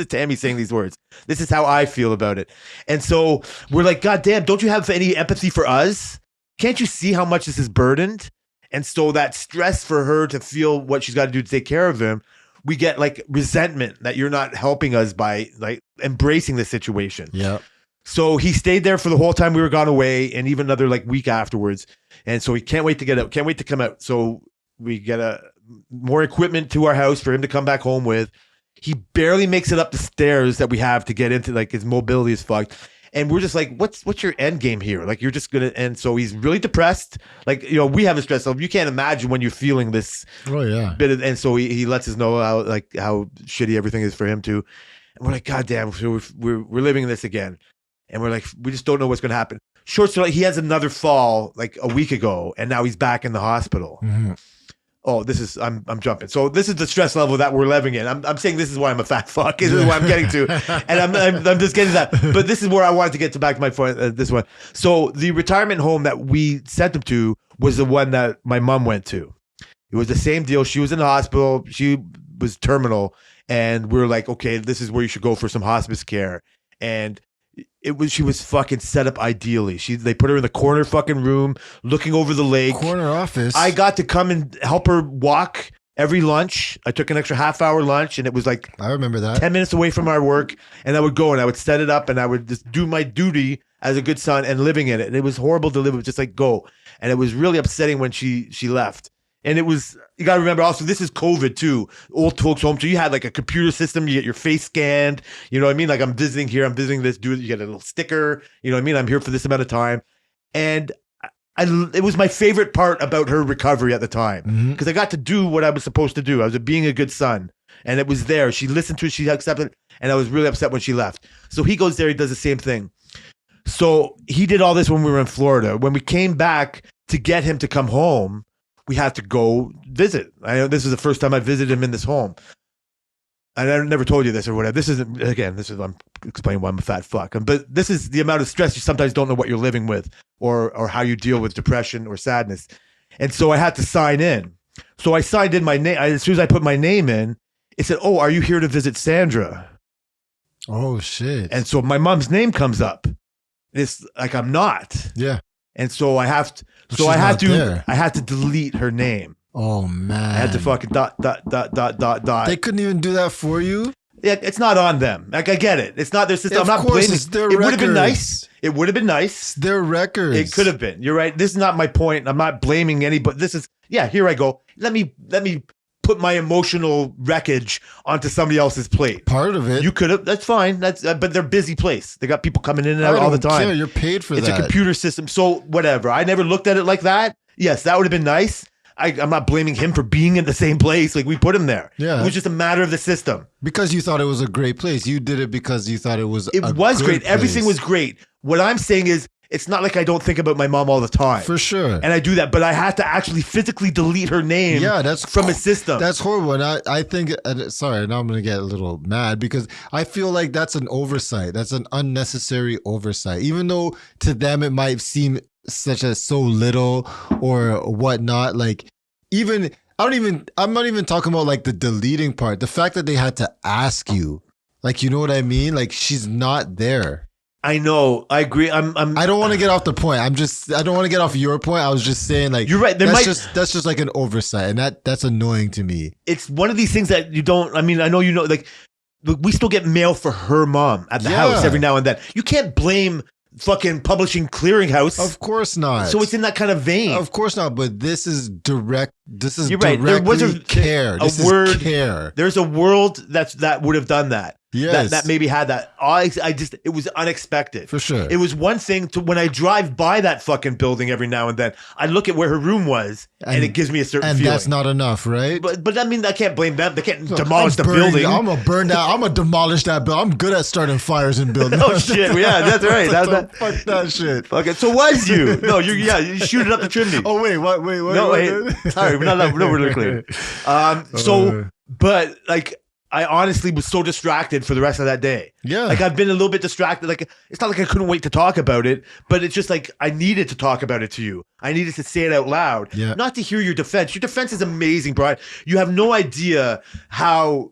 Tammy saying these words. This is how I feel about it. And so we're like, God damn, don't you have any empathy for us? Can't you see how much this is burdened? And so that stress for her to feel what she's got to do to take care of him, we get like resentment that you're not helping us by like embracing the situation. Yeah. So he stayed there for the whole time we were gone away, and even another like week afterwards. And so he can't wait to get out, can't wait to come out. So we get more equipment to our house for him to come back home with. He barely makes it up the stairs that we have to get into, like his mobility is fucked. And we're just like, what's your end game here? Like, you're just gonna, and so he's really depressed. Like, we have a stress level. You can't imagine when you're feeling this. Oh yeah. Bit of, and so he lets us know how shitty everything is for him too. And we're like, God damn, so we're living this again. And we're like, we just don't know what's going to happen. Short story, he has another fall like a week ago, and now he's back in the hospital. Mm-hmm. Oh, I'm jumping. So this is the stress level that we're living in. I'm saying this is why I'm a fat fuck. This is why I'm getting to, and I'm just getting to that. But this is where I wanted to get back to my point. This one. So the retirement home that we sent him to was the one that my mom went to. It was the same deal. She was in the hospital. She was terminal, and we were like, okay, this is where you should go for some hospice care. And she was fucking set up ideally. They put her in the corner fucking room looking over the lake. Corner office. I got to come and help her walk every lunch. I took an extra half-hour lunch, and it was like, I remember that, 10 minutes away from our work. And I would go and I would set it up, and I would just do my duty as a good son and living in it. And it was horrible to live with, just like go. And it was really upsetting when she left. And it was, you got to remember also, this is COVID too. Old folks home. So you had like a computer system, you get your face scanned. You know what I mean? Like, I'm visiting here, I'm visiting this dude. You get a little sticker. You know what I mean? I'm here for this amount of time. And it was my favorite part about her recovery at the time Mhm. because I got to do what I was supposed to do. I was being a good son, and it was there. She listened to it, she accepted it, and I was really upset when she left. So he goes there, he does the same thing. So he did all this when we were in Florida. When we came back to get him to come home, we had to go visit. I know this is the first time I visited him in this home. And I never told you this or whatever. This isn't, again, I'm explaining why I'm a fat fuck. But this is the amount of stress you sometimes don't know what you're living with or how you deal with depression or sadness. And so I had to sign in. So I signed in my name. As soon as I put my name in, it said, "Oh, are you here to visit Sandra?" Oh shit. And so my mom's name comes up. It's like I'm not. yeah. And so I have to, But so she's I had not to, there. I had to delete her name. Oh man. I had to fucking dot. They couldn't even do that for you. Yeah, it's not on them. Like I get it. It's not their system. Of I'm not course, blaming. it's their It would have been records. nice. It would have been nice. It's their records. It could have been. You're right. This is not my point. I'm not blaming anybody. This is here I go. Let me put my emotional wreckage onto somebody else's plate. Part of it. You could have. That's fine. That's but they're busy place. They got people coming in and out I all the don't time. care. You're paid for It's that. a computer system. So whatever. I never looked at it like that. Yes, that would have been nice. I'm not blaming him for being in the same place. Like we put him there. Yeah. It was just a matter of the system. Because you thought it was a great place. You did it because you thought it was It a was good great. Everything place. was great. What I'm saying is, it's not like I don't think about my mom all the time. For sure. And I do that, but I had to actually physically delete her name Yeah, that's from a system. That's horrible. And I think, sorry, now I'm going to get a little mad because I feel like that's an oversight. That's an unnecessary oversight. Even though to them it might seem such as so little or whatnot. Like, I'm not even talking about like the deleting part. The fact that they had to ask you, like, you know what I mean? Like, she's not there. I know. I agree. I don't want to get off the point. I don't want to get off your point. I was just saying, like, You're right. That's just like an oversight, and that's annoying to me. It's one of these things that you don't. I mean, I know you know. Like, we still get mail for her mom at the house every now and then. You can't blame fucking Publishing Clearinghouse. Of course not. So it's in that kind of vein. Of course not. But this is direct. This is You're right. There was care. This is care. There's a world that would have done that. Yes. That maybe had that. It was unexpected. For sure. It was one thing to when I drive by that fucking building every now and then, I look at where her room was and it gives me a certain and feeling. that's not enough, right? But I mean, I can't blame them. They can't demolish the building. I'm gonna burn that. I'm gonna demolish that building. I'm good at starting fires in buildings. Oh shit! Yeah, that's right. Fuck that shit. Fuck it. So was you? No, you shoot it up the chimney. Oh wait, what? Wait. No, wait. Sorry, we're clear. But like, I honestly was so distracted for the rest of that day. Yeah. Like I've been a little bit distracted. Like it's not like I couldn't wait to talk about it, but it's just like I needed to talk about it to you. I needed to say it out loud. Yeah. Not to hear your defense. Your defense is amazing, Brian. You have no idea how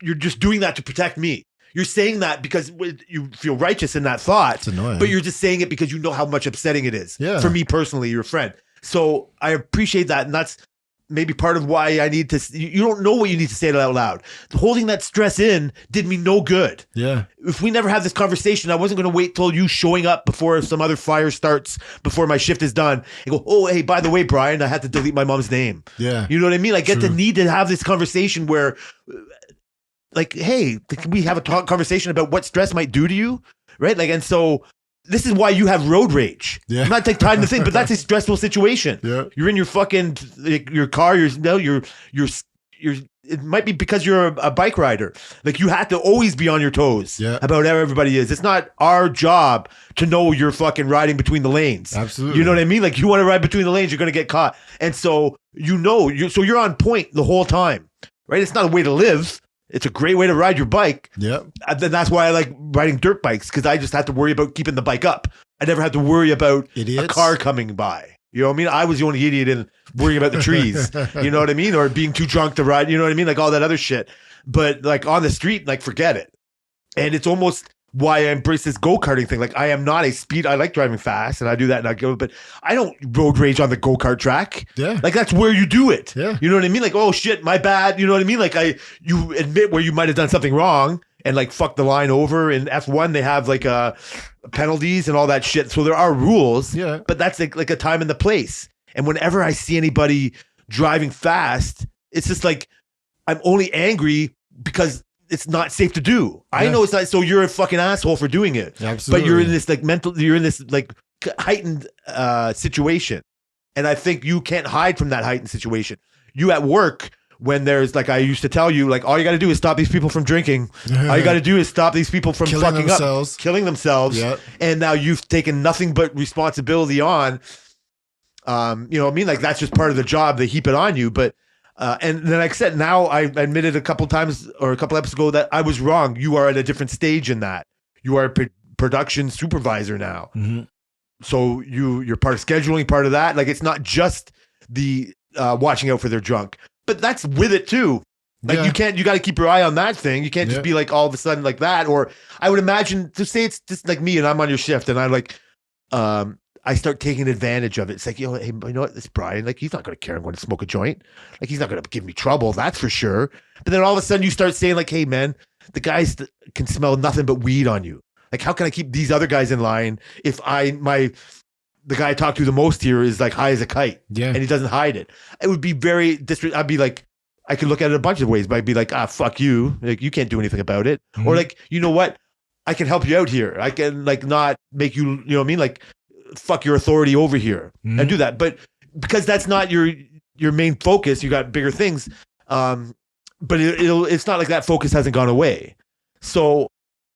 you're just doing that to protect me. You're saying that because you feel righteous in that thought. It's annoying. But you're just saying it because you know how much upsetting it is. Yeah. For me personally, your friend. So I appreciate that. And that's maybe part of why I need to. You don't know what you need to say it out loud. Holding that stress in did me no good. Yeah. If we never had this conversation, I wasn't going to wait till you showing up before some other fire starts, before my shift is done, and go, oh, hey, by the way, Brian, I had to delete my mom's name. Yeah. You know what I mean? I get the True. need to have this conversation where, like, hey, can we have a conversation about what stress might do to you? Right? Like, and so this is why you have road rage. Yeah. I'm not taking time to think, but that's a stressful situation. Yeah. You're in your fucking your car. You're. It might be because you're a bike rider. Like you have to always be on your toes about how everybody is. It's not our job to know you're fucking riding between the lanes. Absolutely. You know what I mean? Like you want to ride between the lanes, you're going to get caught. And so you're on point the whole time, right? It's not a way to live. It's a great way to ride your bike. Yeah. And then that's why I like riding dirt bikes, because I just have to worry about keeping the bike up. I never have to worry about a car coming by. You know what I mean? I was the only idiot in worrying about the trees. You know what I mean? Or being too drunk to ride. You know what I mean? Like all that other shit. But like on the street, like forget it. And it's almost why I embrace this go-karting thing. Like I am not a speed. I like driving fast and I do that and I go, but I don't road rage on the go-kart track. Yeah. Like that's where you do it. Yeah. You know what I mean? Like, oh shit, my bad. You know what I mean? Like you admit where you might have done something wrong and like fuck the line over. In F1, they have like penalties and all that shit. So there are rules. Yeah. But that's like a time and the place. And whenever I see anybody driving fast, it's just like I'm only angry because it's not safe to do. I know it's not. So you're a fucking asshole for doing it. Absolutely. But you're in this like mental. You're in this like heightened situation. And I think you can't hide from that heightened situation. You at work, when there's, like I used to tell you, like all you got to do is stop these people from drinking. All you got to do is stop these people from killing themselves. Yep. And now you've taken nothing but responsibility on. You know what I mean? Like that's just part of the job. They heap it on you. But and then, like I said, now I admitted a couple times or a couple episodes ago that I was wrong. You are at a different stage in that. You are a production supervisor now. Mm-hmm. So you're part of scheduling, part of that. Like it's not just the watching out for their drunk, but that's with it too. Like you got to keep your eye on that thing. You can't just be like all of a sudden like that. Or I would imagine to say it's just like me and I'm on your shift and I like, I start taking advantage of it. It's like, hey, you know what? This Brian, like, he's not going to care I'm going to smoke a joint. Like, he's not going to give me trouble. That's for sure. But then all of a sudden you start saying like, hey man, the guys can smell nothing but weed on you. Like, how can I keep these other guys in line if the guy I talk to the most here is like high as a kite and he doesn't hide it. It would be very I'd be like, I could look at it a bunch of ways, but I'd be like, fuck you. Like, you can't do anything about it. Mm-hmm. Or like, you know what? I can help you out here. I can like not make you, you know what I mean? Like, fuck your authority over here and do that. But because that's not your main focus, you got bigger things. But it's not like that focus hasn't gone away. So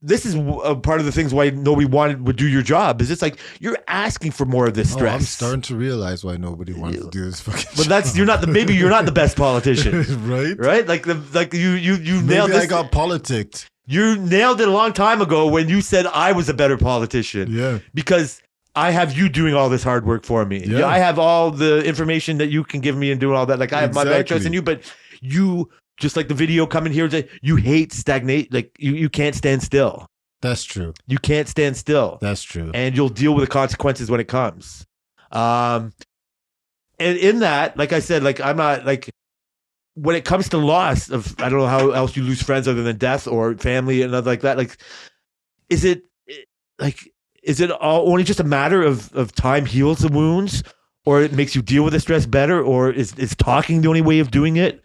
this is a part of the things why nobody would do your job. Is it's like you're asking for more of this stress. I'm starting to realize why nobody wants to do this fucking but that's you're not the best politician. right? Like you nailed this. I got politicked. You nailed it a long time ago when you said I was a better politician. Yeah. Because I have you doing all this hard work for me. Yeah. I have all the information that you can give me and doing all that. Like I have my trust in you, but you, just like the video coming here, you hate stagnate. Like you can't stand still. That's true. You can't stand still. That's true. And you'll deal with the consequences when it comes. And in that, like I said, like I'm not like, when it comes to loss of, I don't know how else you lose friends other than death or family and other like that. Like, is it only just a matter of time heals the wounds, or it makes you deal with the stress better, or is talking the only way of doing it?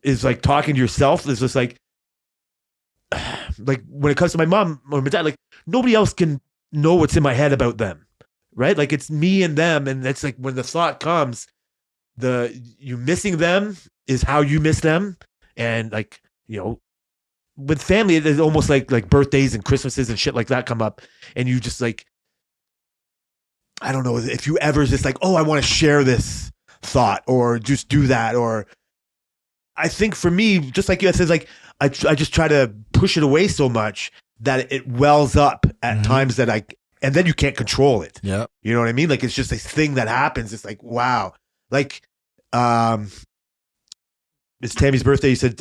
Is like talking to yourself. Is just like when it comes to my mom or my dad, like nobody else can know what's in my head about them, right? Like it's me and them, and it's like when the thought comes, you missing them is how you miss them, and like with family, it's almost like birthdays and Christmases and shit like that come up, and you just like, I don't know if you ever just like, oh, I want to share this thought or just do that. Or I think for me, just like you said, like I just try to push it away so much that it wells up at times that and then you can't control it. Yeah. You know what I mean? Like it's just this thing that happens. It's like, wow. Like, it's Tammy's birthday. You said,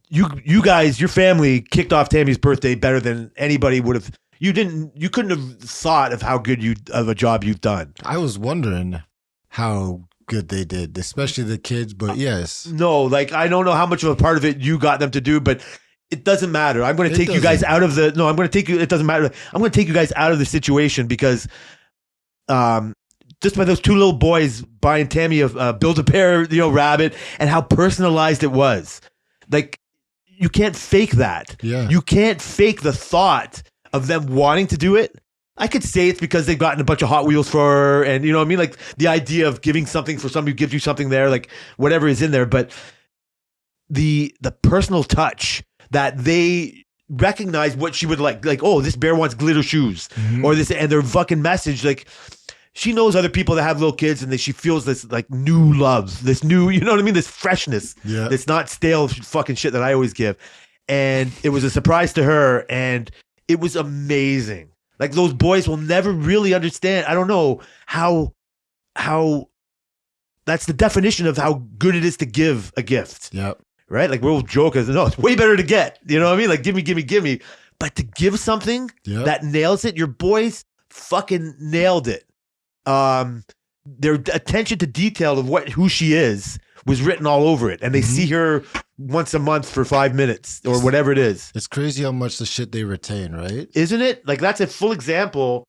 you guys, your family kicked off Tammy's birthday better than anybody would have. You couldn't have thought of how good of a job you've done. I was wondering how good they did, especially the kids, but yes. No, like I don't know how much of a part of it you got them to do, but it doesn't matter. I'm going to take you guys out of it doesn't matter. I'm going to take you guys out of the situation because, just by those two little boys buying Tammy a Build-A-Bear, rabbit, and how personalized it was. Like, you can't fake that. Yeah. You can't fake the thought of them wanting to do it. I could say it's because they've gotten a bunch of Hot Wheels for her, and you know what I mean? Like, the idea of giving something for somebody who gives you something there, like, whatever is in there. But the personal touch that they recognize what she would like, oh, this bear wants glitter shoes, or this, and their fucking message, like, she knows other people that have little kids, and she feels this like new love, this new, you know what I mean? This freshness. Yeah. It's not stale fucking shit that I always give. And it was a surprise to her, and it was amazing. Like those boys will never really understand. I don't know how that's the definition of how good it is to give a gift. Yep. Right? Like we'll joke as, no, it's way better to get, you know what I mean? Like give me. But to give something that nails it, your boys fucking nailed it. Their attention to detail of who she is was written all over it, and they see her once a month for 5 minutes or whatever it is. It's crazy how much the shit they retain, right? Isn't it? Like that's a full example.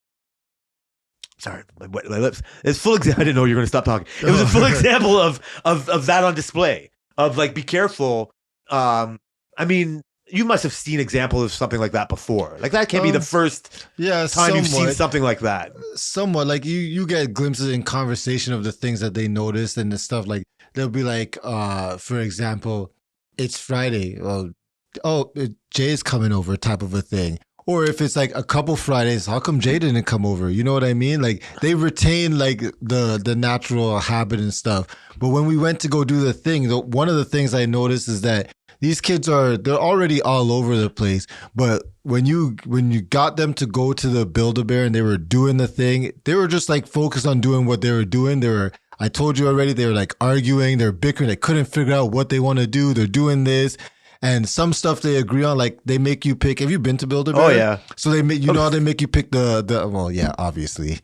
Sorry, my lips. It's full example. I didn't know you were going to stop talking. It was a full example of that on display. Of like, be careful. I mean, you must have seen examples of something like that before. Like that can't be the first Yeah, time you've seen somewhat. something like that. Somewhat like you get glimpses in conversation of the things that they noticed and the stuff like they'll be like, for example, it's Friday. Well, Jay's coming over type of a thing. Or if it's like a couple Fridays, how come Jay didn't come over? You know what I mean? Like they retain like the natural habit and stuff. But when we went to go do the thing, one of the things I noticed is that these kids they're already all over the place. But when you got them to go to the Build-A-Bear and they were doing the thing, they were just like focused on doing what they were doing. I told you already, they were like arguing, they're bickering, they couldn't figure out what they want to do. They're doing this. And some stuff they agree on, like they make you pick. Have you been to Build-A-Bear? Oh yeah. So they make how they make you pick the well, yeah, obviously.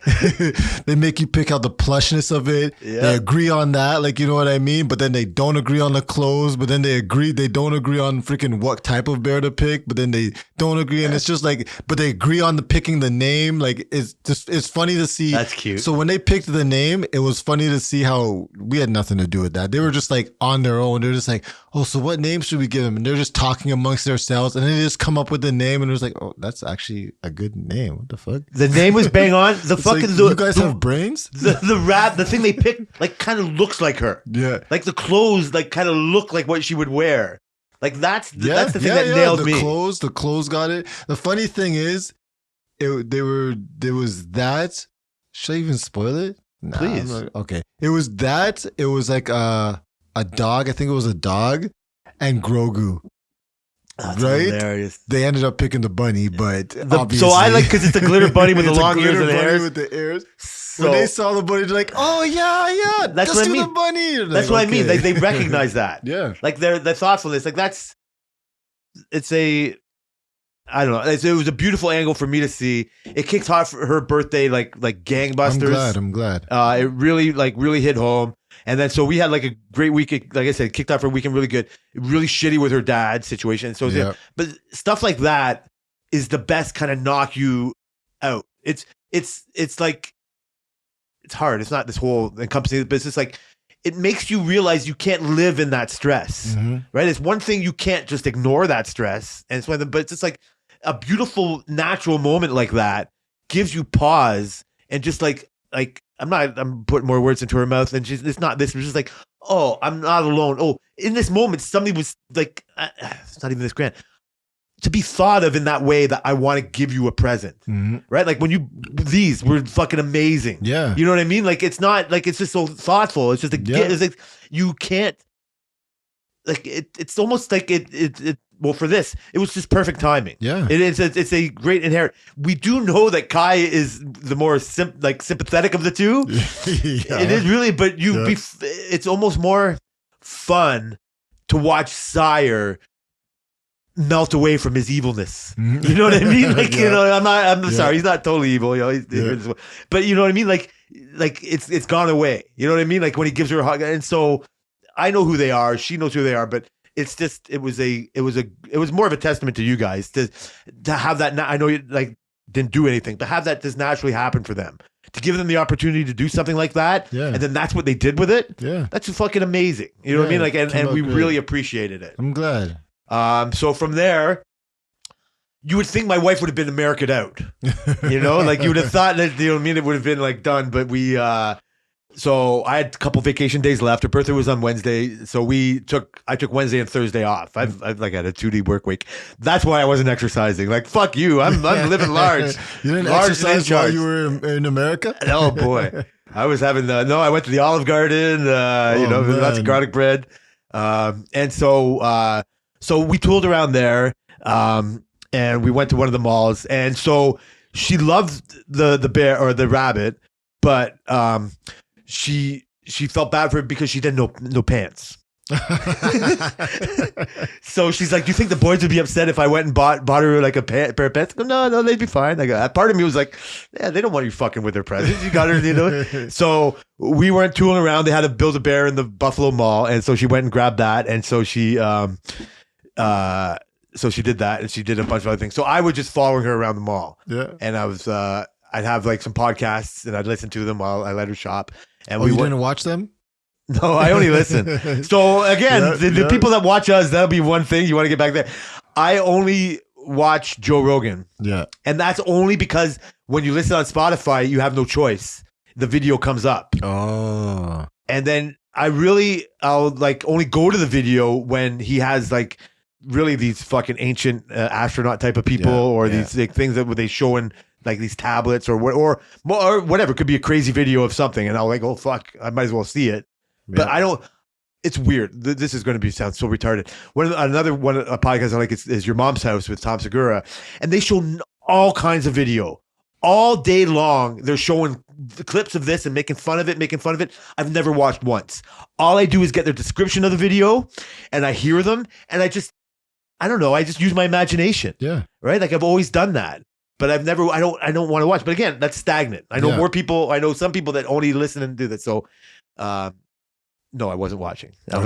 They make you pick out the plushness of it. Yeah. They agree on that, like you know what I mean? But then they don't agree on the clothes, but then they don't agree on freaking what type of bear to pick, but then they don't agree. And it's just like, but they agree on picking the name. Like it's funny to see. That's cute. So when they picked the name, it was funny to see how we had nothing to do with that. They were just like on their own. They're just like, oh, so what name should we give them? And they're just talking amongst themselves, and then they just come up with the name, and it was like, oh, that's actually a good name. What the fuck? The name was bang on. The It's fucking like, you guys have brains? the thing they picked like kind of looks like her. Yeah. Like the clothes like kind of look like what she would wear. Like that's the thing that nailed me. The clothes got it. The funny thing is, there was that. Should I even spoil it? Nah, Please. Okay. It was that. It was like a dog. I think it was a dog and Grogu. That's Right? hilarious. They ended up picking the bunny, but obviously, So I like because it's a glitter bunny with the It's a long ears glitter and bunny hairs. with the ears. So When they saw the bunny, they're like, "Oh yeah, That's let's what I do mean. the bunny." You're that's like, what I mean. okay. They recognize that. Yeah. Like their thoughtfulness. Like it's a. I don't know. It was a beautiful angle for me to see. It kicked off her birthday like gangbusters. I'm glad. It really hit home. And then so we had like a great week. Like I said, kicked off her weekend really good. Really shitty with her dad situation. So Yeah. but stuff like that is the best kind of knock you out. It's like it's hard. It's not this whole encompassing business. Like it makes you realize you can't live in that stress. Mhm. Right? It's one thing you can't just ignore that stress. And it's but it's just like a beautiful natural moment like that gives you pause and just like I'm putting more words into her mouth and it's not this. It was just like, oh, I'm not alone. Oh, in this moment, somebody was like, it's not even this grand. To be thought of in that way that I want to give you a present, Mhm. right? Like these were fucking amazing. Yeah. You know what I mean? Like it's not like it's just so thoughtful. It's just a Yeah. it's like you can't like it's almost like it well for this it was just perfect timing. Yeah. It's a great inherent. We do know that Kai is the more sympathetic of the two. Yeah. It is really, but it's almost more fun to watch Sire melt away from his evilness. Mhm. You know what I mean? Like Yeah. I'm Yeah. sorry, he's not totally evil. You know, Yeah. but you know what I mean? Like it's gone away. You know what I mean? Like when he gives her a hug, and so I know who they are. She knows who they are, but it's just it was more of a testament to you guys to have that. I know you like didn't do anything, but have that just naturally happen for them to give them the opportunity to do something like that, Yeah. and then that's what they did with it. Yeah. That's fucking amazing. You know what I mean? Yeah, Like it came and out we great. really appreciated it. I'm glad. So from there, you would think my wife would have been American out. You know, like you would have thought that, you know what I mean, it would have been like done, but so I had a couple vacation days left. Her birthday was on Wednesday, so I took Wednesday and Thursday off. I've like had a 2D work week. That's why I wasn't exercising. Like fuck you, I'm living large. You didn't Large exercise in while charge. you were in America? Oh boy, I was having I went to the Olive Garden. Lots of man. garlic bread, and so we tooled around there, and we went to one of the malls, and so she loved the bear or the rabbit, but she felt bad for it because she didn't no pants. So she's like, "Do you think the boys would be upset if I went and bought her like a pair of pants?" I go, no, they'd be fine. Like part of me was like, "Yeah, they don't want you fucking with their presents. You got her, you know." So we weren't tooling around. They had to build a bear in the Buffalo Mall, and so she went and grabbed that, and so she did that, and she did a bunch of other things. So I was just following her around the mall, Yeah. and I was I'd have like some podcasts, and I'd listen to them while I let her shop. And Oh, you didn't watch them? No, I only listen. So again, Yeah, the yeah. people that watch us, that'll be one thing. You want to get back there. I only watch Joe Rogan. Yeah. And that's only because when you listen on Spotify, you have no choice. The video comes up. Oh. And then I'll like only go to the video when he has like really these fucking ancient astronaut type of people or these like, things that they show in like these tablets or whatever. It could be a crazy video of something. And I'll like, oh, fuck, I might as well see it. Yeah. But I don't. It's weird. This is going to sound so retarded. Another podcast I like is Your Mom's House with Tom Segura, and they show all kinds of video all day long. They're showing the clips of this and making fun of it. I've never watched once. All I do is get their description of the video, and I hear them, and I don't know. I just use my imagination. Yeah. Right. Like I've always done that, but I don't want to watch. But again, that's stagnant. I know more people. I know some people that only listen and do that. So. No, I wasn't watching. I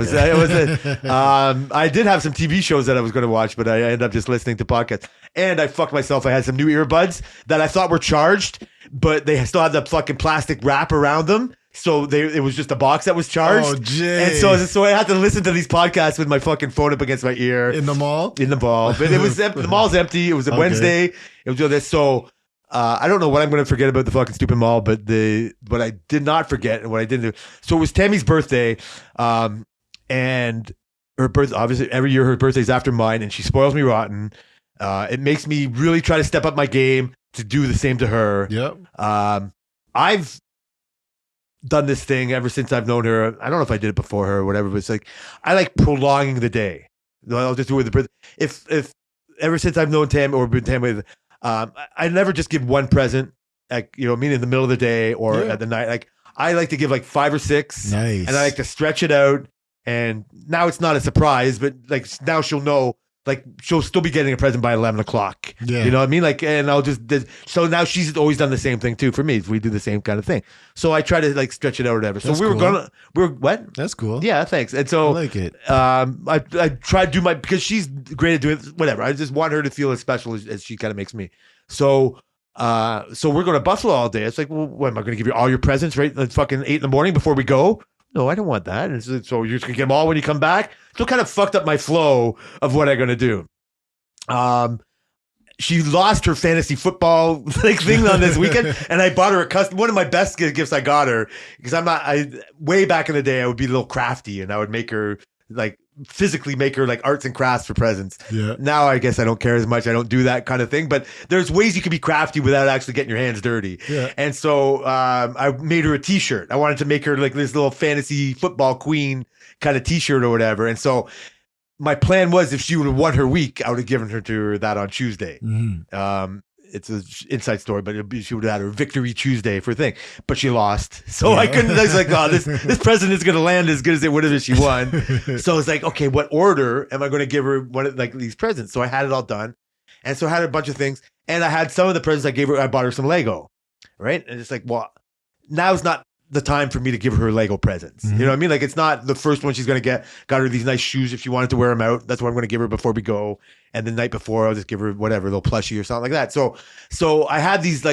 did have some TV shows that I was going to watch, but I ended up just listening to podcasts. And I fucked myself. I had some new earbuds that I thought were charged, but they still had the fucking plastic wrap around them. So it was just a box that was charged. Oh, Jay. And so I had to listen to these podcasts with my fucking phone up against my ear. In the mall? In the mall. But it was the mall's empty. It was a Wednesday. It was this. So I don't know what I'm going to forget about the fucking stupid mall, but I did not forget and what I didn't do. So it was Tammy's birthday, and her birthday, obviously every year her birthday's after mine, and she spoils me rotten. It makes me really try to step up my game to do the same to her. Yep. I've done this thing ever since I've known her. I don't know if I did it before her or whatever, but it's like I like prolonging the day. I'll just do it with the birthday. If ever since I've known Tam or been Tam with. I never just give one present, like, mean in the middle of the day or at the night. Like I like to give like 5 or 6. Nice. And I like to stretch it out. And now it's not a surprise, but like now she'll know, like she'll still be getting a present by 11 o'clock. Yeah. You know what I mean? Like, and so now she's always done the same thing too for me. We do the same kind of thing. So I try to like stretch it out or whatever. So That's what? That's cool. Yeah, thanks. And so I like it. I try to do because she's great at doing it, whatever. I just want her to feel as special as she kind of makes me. So we're going to Buffalo all day. It's like, well, what am I going to give you all your presents right at fucking 8 a.m. before we go? No, I don't want that. And so you're just going to get them all when you come back? So it kind of fucked up my flow of what I'm going to do. She lost her fantasy football thing on this weekend, and I bought her one of my best gifts I got her, because way back in the day, I would be a little crafty, and I would make her physically make her like arts and crafts for presents. Yeah. Now I guess I don't care as much. I don't do that kind of thing, but there's ways you can be crafty without actually getting your hands dirty. Yeah. And so I made her a t-shirt. I wanted to make her like this little fantasy football queen kind of t-shirt or whatever. And so my plan was if she would have won her week, I would have given her to her that on Tuesday. Mm-hmm. It's an inside story, but she would have had her victory Tuesday for a thing, but she lost. So I couldn't, I was like, oh, this present is going to land as good as it would have if she won. So it's like, okay, what order am I going to give her one of like these presents? So I had it all done. And so I had a bunch of things, and I had some of the presents I gave her. I bought her some Lego, right? And it's like, well, now's not the time for me to give her Lego presents. Mm-hmm. You know what I mean? Like, it's not the first one she's going to get. Got her these nice shoes if she wanted to wear them out. That's what I'm going to give her before we go. And the night before, I'll just give her whatever, a little plushie or something like that. So I had these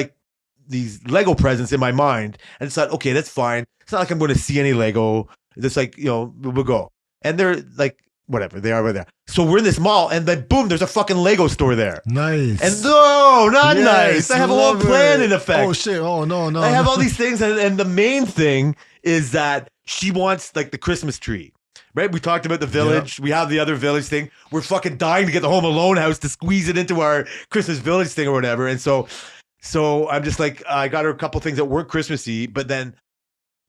Lego presents in my mind, and it's like, okay, that's fine. It's not like I'm going to see any Lego. It's like, we'll go. And they're like, whatever, they are right there. So we're in this mall, and then boom, there's a fucking Lego store there. Nice. And no, not nice. I have a whole plan in effect. Oh shit. Oh no. I have all these things, and the main thing is that she wants like the Christmas tree. Right? We talked about the village. Yep. We have the other village thing. We're fucking dying to get the Home Alone house to squeeze it into our Christmas village thing or whatever. And so I'm just like, I got her a couple things that weren't Christmassy, but then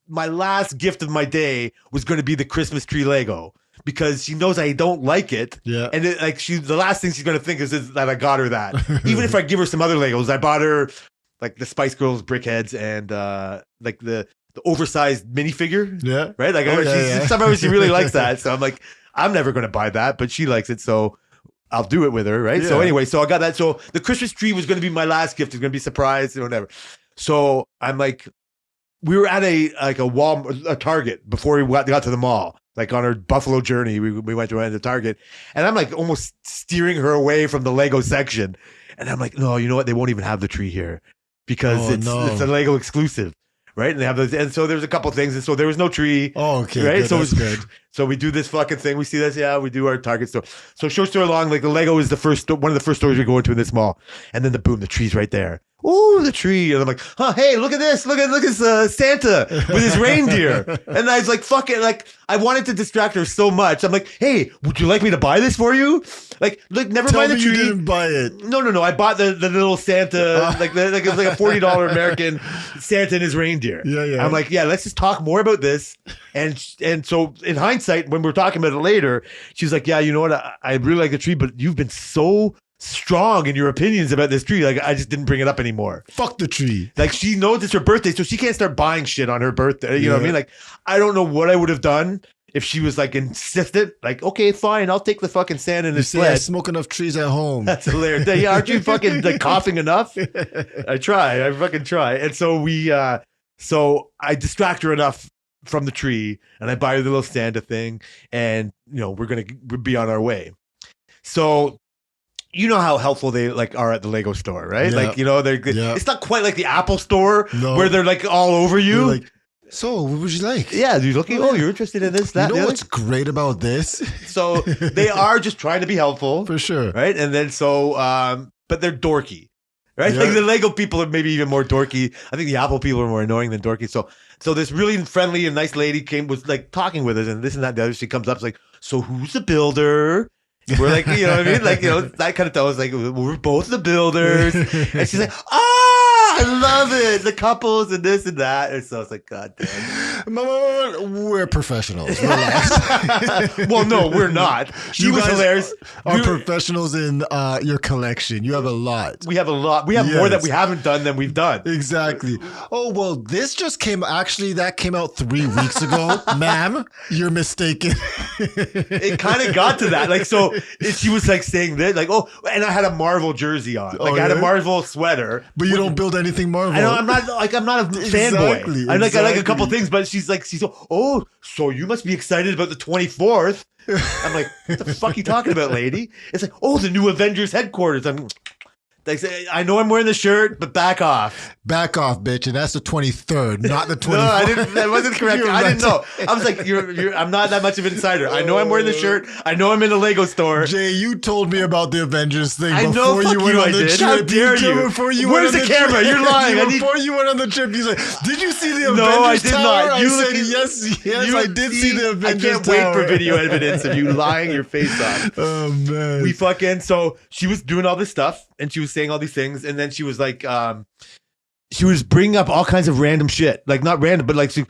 my last gift of my day was going to be the Christmas tree Lego, because she knows I don't like it. Yeah. And the last thing she's going to think is that I got her that. Even if I give her some other Legos, I bought her like the Spice Girls BrickHeads and like the oversized minifigure. Yeah. Right? Like somehow she really likes that. So I'm like, I'm never going to buy that, but she likes it. So I'll do it with her. Right. Yeah. So anyway, so I got that. So the Christmas tree was going to be my last gift. It was going to be a surprise or whatever. So I'm like, we were at a Target before we got to the mall, like on our Buffalo journey. We went to Target, and I'm like almost steering her away from the Lego section. And I'm like, no, you know what? They won't even have the tree here because it's a Lego exclusive. right? And they have those, and so there's a couple things, and so there was no tree. Oh, okay. Right, Good, so that's good. So we do this fucking thing. We see this, yeah. We do our Target store. So short story long, like the Lego is the first one of the first stores we go into in this mall, and then the tree's right there. Ooh, the tree, and I'm like, huh, hey, look at this, look at Santa with his reindeer, and I was like, fuck it, like I wanted to distract her so much. I'm like, hey, would you like me to buy this for you? Like, look, never Tell mind the me tree. you didn't buy it. No. I bought the little Santa, like it was like a $40 American Santa and his reindeer. Yeah. I'm like, yeah, let's just talk more about this. And so in hindsight, when we're talking about it later, she's like, yeah, you know what? I really like the tree, but you've been so strong in your opinions about this tree. Like, I just didn't bring it up anymore. Fuck the tree. Like, she knows it's her birthday, so she can't start buying shit on her birthday. You know what I mean? Like, I don't know what I would have done if she was like insistent, like, okay, fine, I'll take the fucking Santa in You his say I sled. smoke enough trees at home. That's hilarious. Yeah, aren't you fucking like coughing enough? I fucking try. And so so I distract her enough from the tree, and I buy her the little Santa thing, and we'll be on our way. So you know how helpful they like are at the Lego store, right? Yeah. Like it's not quite like the Apple store where they're like all over you. They're like, so what would you like? Yeah, dude, looking. Oh, you're interested in this, that. You know the what's great about this? So they are just trying to be helpful, For sure. right? And then but they're dorky, right? Yeah. Like the Lego people are maybe even more dorky. I think the Apple people are more annoying than dorky. So this really friendly and nice lady was like talking with us, and this and that. And the other, she comes up, like, so who's the builder? We're like, you know what I mean? Like, that kind of thing. I was like, we're both the builders. And she's like, I love it. The couples and this and that. And so I was like, God damn. We're professionals. Relax. Well, no, we're not. She You was guys hilarious. Are professionals in your collection. You have a lot. We have a lot. We have more that Yes. we haven't done than we've done. Exactly. Oh, well, this just that came out 3 weeks ago. Ma'am, you're mistaken. It kind of got to that. Like, so she was like saying this, like, oh, and I had a Marvel jersey on. Like, Oh, I had a yeah? Marvel sweater. But you don't build anything Marvel. I know I'm not a Exactly, fanboy. I like a exactly. couple things, but she's oh, so you must be excited about the 24th. I'm like, what the fuck are you talking about, lady? It's like, oh, the new Avengers headquarters. I know I'm wearing the shirt, but back off. Back off, bitch. And that's the 23rd, not the 24th. No, I didn't. That wasn't correct. You're I didn't right. know. I was like, I'm not that much of an insider. I know I'm wearing the shirt. I know I'm in a Lego store. Jay, you told me about the Avengers thing I before know, fuck you went you, on I the did. trip. How dare told you? Before you Where's went on the camera? trip. You're lying. I need- Before you went on the trip, he's like, did you see the Avengers No, I did Tower? not. You I look said, at- yes, I did see the Avengers I can't Tower. wait for video evidence of you lying your face off. Oh, man. So she was doing all this stuff and she was saying all these things, and then she was like, she was bringing up all kinds of random shit, like not random, but like, so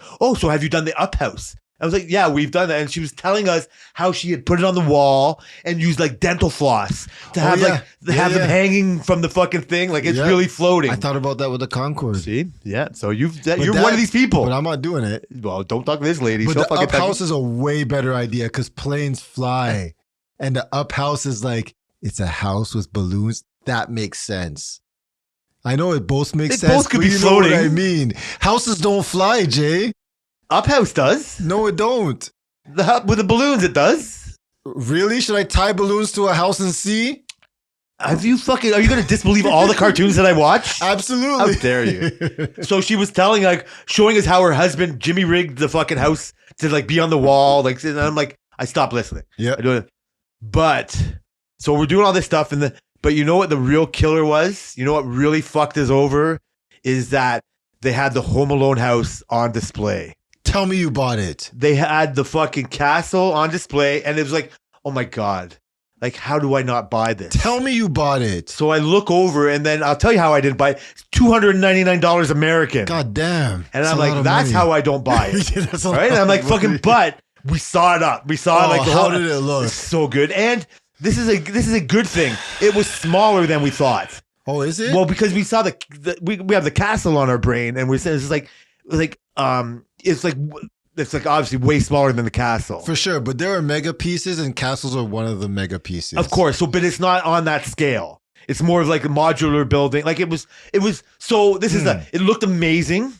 have you done the Up House? I was like, yeah, we've done that. And she was telling us how she had put it on the wall and used like dental floss to have have them hanging from the fucking thing. Like it's really floating. I thought about that with the Concord. See? Yeah. So you're one of these people. But I'm not doing it. Well, don't talk to this lady. But She'll the fucking Up tell you. House is a way better idea because planes fly. And the Up House is like, it's a house with balloons. That makes sense. I know it both makes sense. Both could but be you know what floating. I mean. Houses don't fly, Jay. Up House does. No, it don't. With the balloons, it does. Really? Should I tie balloons to a house and see? Are you going to disbelieve all the cartoons that I watch? Absolutely. How dare you? So she was showing us how her husband Jimmy rigged the fucking house to like be on the wall. Like, and I'm like, I stopped listening. Yeah. I do it. But so we're doing all this stuff, but you know what the real killer was? You know what really fucked us over is that they had the Home Alone house on display. Tell me you bought it. They had the fucking castle on display, and it was like, oh my God, like, how do I not buy this? Tell me you bought it. So I look over, and then I'll tell you how I didn't buy it. It's $299 American. God damn. And I'm like, that's how I don't buy it. Yeah, that's a Right? And lot I'm like, of money. fucking, but we saw it up. We saw it like the how whole, did it look? It's so good. And this is a good thing. It was smaller than we thought. Oh, is it? Well, because we saw we have the castle on our brain, and we're saying it's like obviously way smaller than the castle. For sure, but there are mega pieces, and castles are one of the mega pieces. Of course. So, but it's not on that scale. It's more of like a modular building. Like it was. So this is it looked amazing.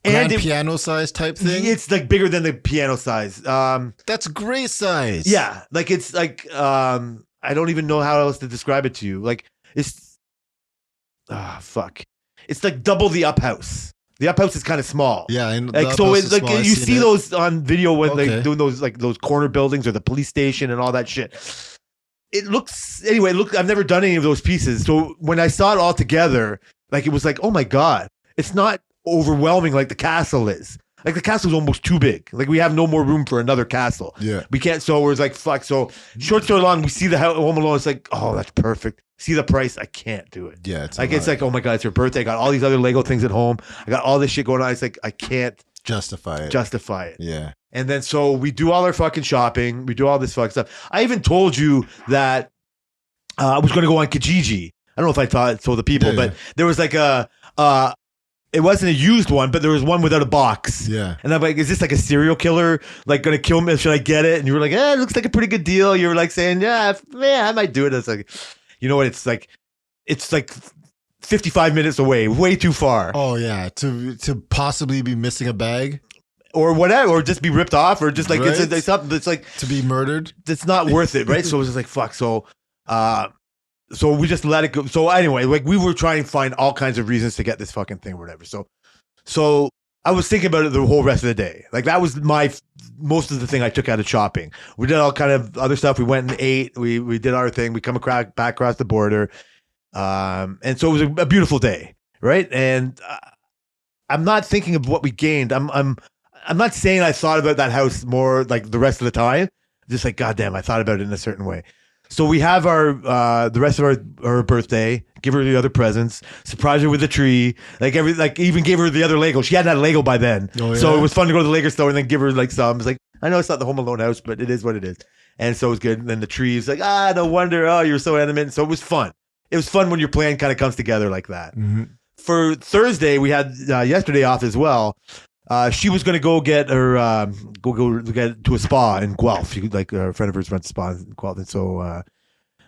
Grand piano size type thing. It's like bigger than the piano size. That's great size. Yeah, like it's like I don't even know how else to describe it to you. Like it's fuck. It's like double the Up House. The up house is kind of small. Yeah, and Like so, it's like you see those on video when Okay. they doing those corner buildings or the police station and all that shit. It looks anyway. Look, I've never done any of those pieces, so when I saw it all together, like it was like, oh my god, it's not overwhelming like the castle is. Like the castle's almost too big. Like we have no more room for another castle. Yeah. We can't. So we're like fuck. So short story long, we see the Home Alone. It's like, oh, that's perfect. See the price. I can't do it. Yeah. It's Like it's like, oh my god, it's her birthday. I got all these other Lego things at home. I got all this shit going on. It's like I can't justify it. justify it. Yeah. And then so we do all our fucking shopping. We do all this fucking stuff. I even told you that I was going to go on Kijiji. I don't know if I told the people, Yeah, but yeah. there was like it wasn't a used one, but there was one without a box. Yeah. And I'm like, is this like a serial killer? Like going to kill me? Should I get it? And you were like, it looks like a pretty good deal. You were like saying, yeah, I might do it. It's like, you know what? It's like 55 minutes away, way too far. Oh yeah. To possibly be missing a bag, Or whatever, or just be ripped off, or just like Right. it's something that's like, to be murdered. it's not worth it, right? So it was just like fuck. So we just let it go. So anyway, like we were trying to find all kinds of reasons to get this fucking thing or whatever. So I was thinking about it the whole rest of the day. Like that was most of the thing I took out of shopping. We did all kind of other stuff. We went and ate. We did our thing. We come back across the border, and so it was a beautiful day, right? And I'm not thinking of what we gained. I'm not saying I thought about that house more like the rest of the time. Just like, goddamn, I thought about it in a certain way. So we have our the rest of our birthday, give her the other presents, surprise her with a tree, like even gave her the other Lego. She hadn't had a Lego by then. Oh, So yeah? it was fun to go to the Lego store and then give her like some. It's like, I know it's not the Home Alone house, but it is what it is. And so it was good. And then the trees, like, no wonder, oh, you're so animate. So it was fun. It was fun when your plan kind of comes together like that. Mm-hmm. For Thursday, we had yesterday off as well. She was going to go get her go get to a spa in Guelph. She, like a friend of hers runs a spa in Guelph, and so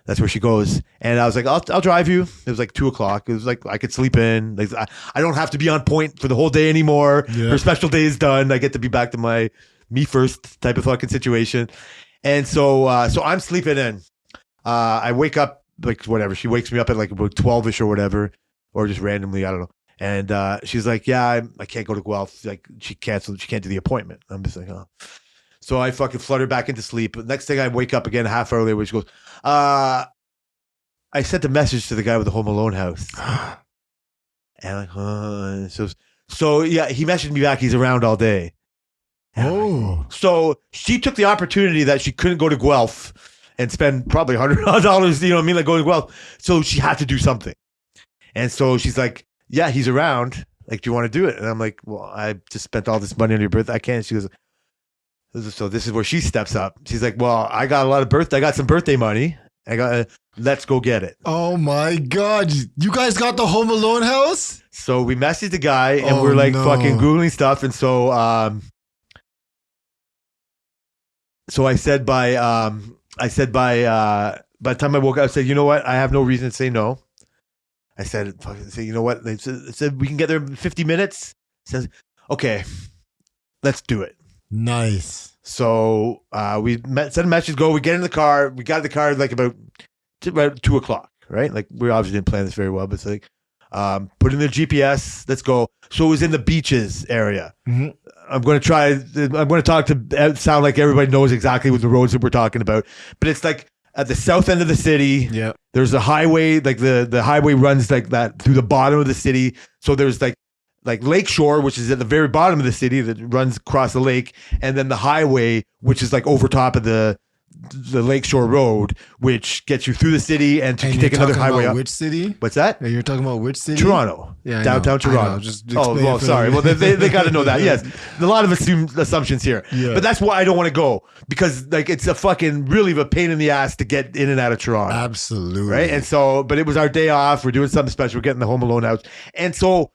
that's where she goes. And I was like, I'll drive you. It was like 2:00. It was like I could sleep in. Like I don't have to be on point for the whole day anymore. Yeah. Her special day is done. I get to be back to my me first type of fucking situation. And so I'm sleeping in. I wake up like whatever. She wakes me up at like about 12ish or whatever, or just randomly. I don't know. And she's like, yeah, I can't go to Guelph. Like she canceled. She can't do the appointment. I'm just like, oh. So I fucking flutter back into sleep. Next thing I wake up again half hour later, where she goes, I sent a message to the guy with the Home Alone house. And I'm like, so yeah, he messaged me back. He's around all day. And I'm like, Oh. so she took the opportunity that she couldn't go to Guelph and spend probably $100, you know what I mean? Like going to Guelph. So she had to do something. And so she's like, yeah, he's around. Like, do you want to do it? And I'm like, well, I just spent all this money on your birthday. I can't. She goes, so this is where she steps up. She's like, well, I got some birthday money. Let's go get it. Oh my God. You guys got the Home Alone house? So we messaged the guy and Oh, we're like no. fucking Googling stuff. And so, so I said by the time I woke up, I said, you know what? I have no reason to say no. I said, you know what? They said we can get there in 50 minutes. Says, okay, let's do it. Nice. So we sent a message, go. We get in the car. We got in the car like about 2:00, right? Like we obviously didn't plan this very well, but it's like put in the GPS. Let's go. So it was in the beaches area. Mm-hmm. I'm going to talk to sound like everybody knows exactly what the roads that we're talking about, but it's like at the south end of the city. Yeah. There's a highway, like the highway runs like that through the bottom of the city. So there's like Lakeshore, which is at the very bottom of the city that runs across the lake, and then the highway, which is like over top of the Lakeshore Road, which gets you through the city and And you you're take another talking highway about up. which city? What's that? Yeah, you're talking about which city? Toronto. Yeah, I downtown know. Toronto. I know. Just Oh, explain well, it for sorry. them. Well, they got to know that. Yes, a lot of assumptions here. Yeah. But that's why I don't want to go, because like it's a fucking really a pain in the ass to get in and out of Toronto. Absolutely. Right. And so, but it was our day off. We're doing something special. We're getting the Home Alone house. And so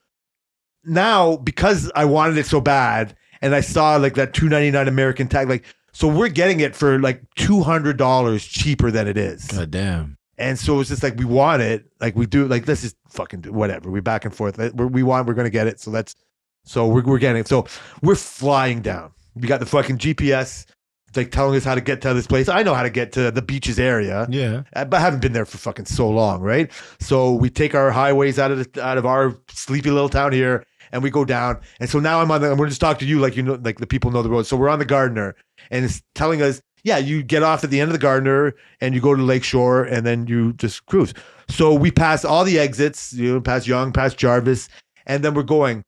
now, because I wanted it so bad, and I saw like that $2.99 American tag, like, so we're getting it for like $200 cheaper than it is. God damn. And so it's just like, we want it. Like we do, like, let's just fucking do whatever. We back and forth. We're going to get it. So we're getting it. So we're flying down. We got the fucking GPS, like telling us how to get to this place. I know how to get to the beaches area. Yeah. But I haven't been there for fucking so long, right? So we take our highways out of our sleepy little town here, and we go down. And so now I'm going to just talk to you like, like the people know the road. So we're on the Gardner, and it's telling us, yeah, you get off at the end of the Gardner and you go to Lakeshore, and then you just cruise. So we pass all the exits, past Young, past Jarvis, and then we're going,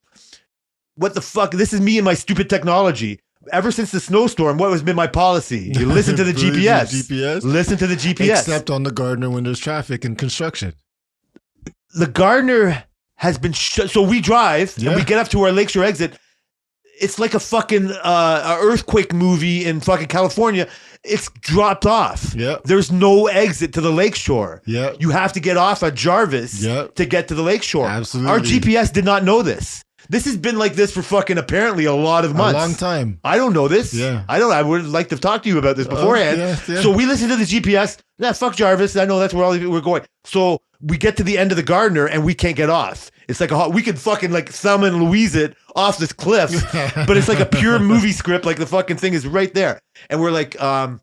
what the fuck? This is me and my stupid technology. Ever since the snowstorm, what has been my policy? You listen to the GPS. Listen to the GPS. Except on the Gardner when there's traffic and construction. The Gardner has been so we drive and we get up to our Lakeshore exit. It's like a fucking earthquake movie in fucking California. It's dropped off. Yeah. There's no exit to the Lakeshore. Yeah. You have to get off at Jarvis to get to the Lakeshore. Absolutely. Our GPS did not know this. This has been like this for fucking apparently a lot of months. A long time. I don't know this. Yeah. I would like to talk to you about this beforehand. Yeah. So we listen to the GPS. Yeah, fuck Jarvis. I know that's where all these people were going. So we get to the end of the Gardner and we can't get off. It's like we could fucking like Thelma and Louise it off this cliff, but it's like a pure movie script. Like the fucking thing is right there. And we're like, I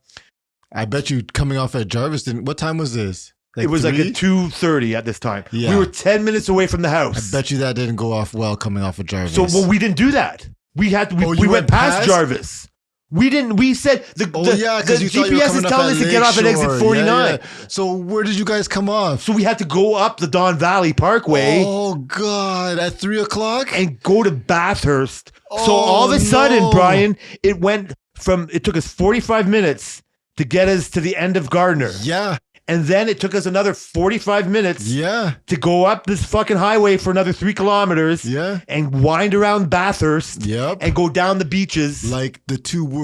bet you coming off at Jarvis what time was this? It was 3? Like at 2:30 at this time. Yeah. We were 10 minutes away from the house. I bet you that didn't go off well coming off of Jarvis. So we didn't do that. We went past Jarvis. We didn't. We said the GPS is telling us to get off at exit 49. Yeah. So where did you guys come off? So we had to go up the Don Valley Parkway. Oh God! At 3:00 and go to Bathurst. So all of a sudden, Brian, it took us 45 minutes to get us to the end of Gardner. Yeah. And then it took us another 45 minutes to go up this fucking highway for another 3 kilometers and wind around Bathurst and go down the beaches. Like the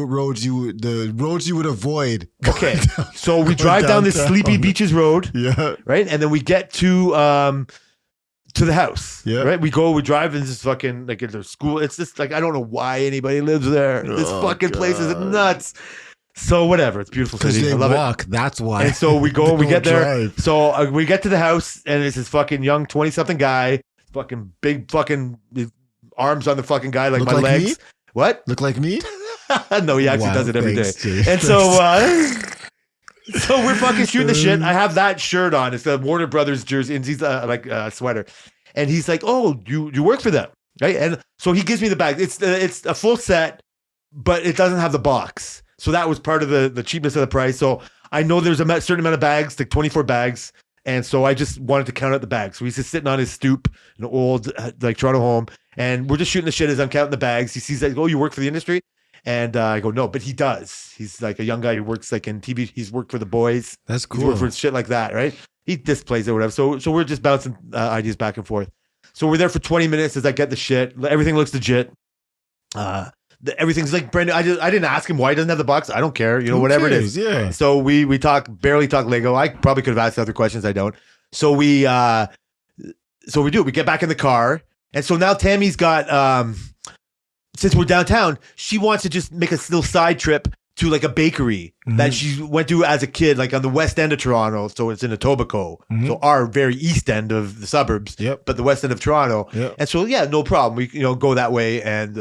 roads you would avoid. Okay. So we drive down this Sleepy Beaches Road. Yeah. Right? And then we get to the house. Yeah. Right? We drive in this fucking, like, there's school. It's just like, I don't know why anybody lives there. This fucking place is nuts. So whatever, it's a beautiful city. Because they I love walk, it. That's why. And so we get there. So we get to the house, and it's this fucking young 20-something guy, fucking big fucking arms on the fucking guy, like my legs. Me? What? Look like me? No, he actually does it every day. Jay. And so we're fucking shooting the shit. I have that shirt on. It's the Warner Brothers jersey, and he's like a sweater. And he's like, "Oh, you work for them, right?" And so he gives me the bag. It's a full set, but it doesn't have the box. So that was part of the cheapness of the price. So I know there's a certain amount of bags, like 24 bags. And so I just wanted to count out the bags. So he's just sitting on his stoop, an old like Toronto home. And we're just shooting the shit as I'm counting the bags. He sees like, "Oh, you work for the industry?" And I go, "No," but he does. He's like a young guy who works like in TV. He's worked for The Boys. That's cool. He's worked for shit like that, right? He displays it or whatever. So we're just bouncing ideas back and forth. So we're there for 20 minutes as I get the shit. Everything looks legit. Everything's like brand new. I didn't ask him why he doesn't have the box. I don't care. Whatever it is. Yeah. So we barely talk Lego. I probably could have asked other questions. I don't. So we do. We get back in the car. And so now Tammy's got, since we're downtown, she wants to just make a little side trip to like a bakery that she went to as a kid, like on the west end of Toronto. So it's in Etobicoke. So our very east end of the suburbs, but the west end of Toronto. Yep. And so, yeah, no problem. We, go that way, and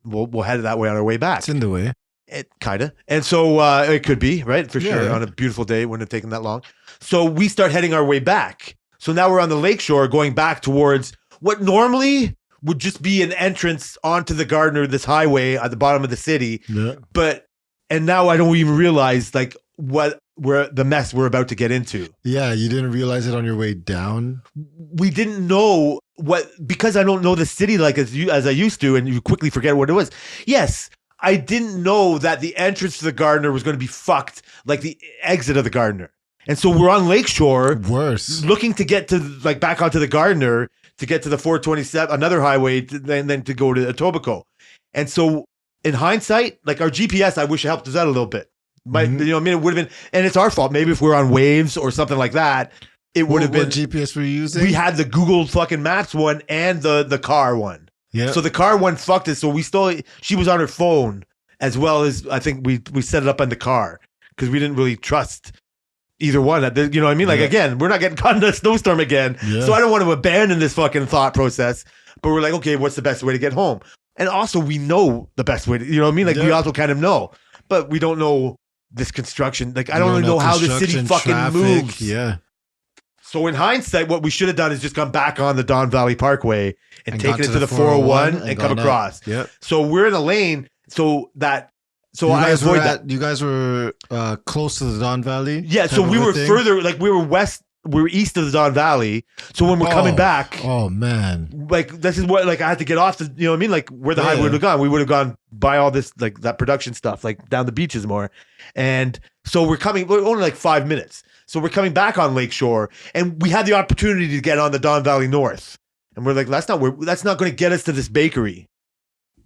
we'll head that way on our way back. It's in the way. It kind of. And so it could be, right? For sure. On a beautiful day, it wouldn't have taken that long. So we start heading our way back. So now we're on the lakeshore going back towards what normally would just be an entrance onto the Gardner, this highway at the bottom of the city. Yeah. And now I don't even realize like the mess we're about to get into. Yeah, you didn't realize it on your way down? We didn't know because I don't know the city like as I used to, and you quickly forget what it was. Yes, I didn't know that the entrance to the Gardner was going to be fucked like the exit of the Gardner. And so we're on Lakeshore. Worse. Looking to get to like back onto the Gardner to get to the 427, another highway, then to go to Etobicoke. And so in hindsight, like our GPS, I wish it helped us out a little bit. It would have been, and it's our fault. Maybe if we were on Waves or something like that, it would have been. What GPS were you using? We had the Google fucking Maps one and the car one. Yeah. So the car one fucked us. So she was on her phone as well as I think we set it up in the car because we didn't really trust either one. You know what I mean? Like again, we're not getting caught in a snowstorm again. Yeah. So I don't want to abandon this fucking thought process. But we're like, okay, what's the best way to get home? And also, we know the best way to, you know what I mean? Like, we also kind of know, but we don't know this construction. Like, I don't really know how the city fucking moves. Yeah. So in hindsight, what we should have done is just gone back on the Don Valley Parkway and taken got it to the 401 and come gone up. across. Yep. So we're in a lane. So I avoid that. You guys were close to the Don Valley. Yeah. So type we of a were thing? further, like we were east of the Don Valley. So when we're coming back, Oh man. like this is what, like I had to get off the, you know what I mean? Like where the highway would have gone, we would have gone by all this, like that production stuff, like down the beaches more. And so we're only like 5 minutes. So we're coming back on Lakeshore, and we had the opportunity to get on the Don Valley North. And we're like, that's not going to get us to this bakery.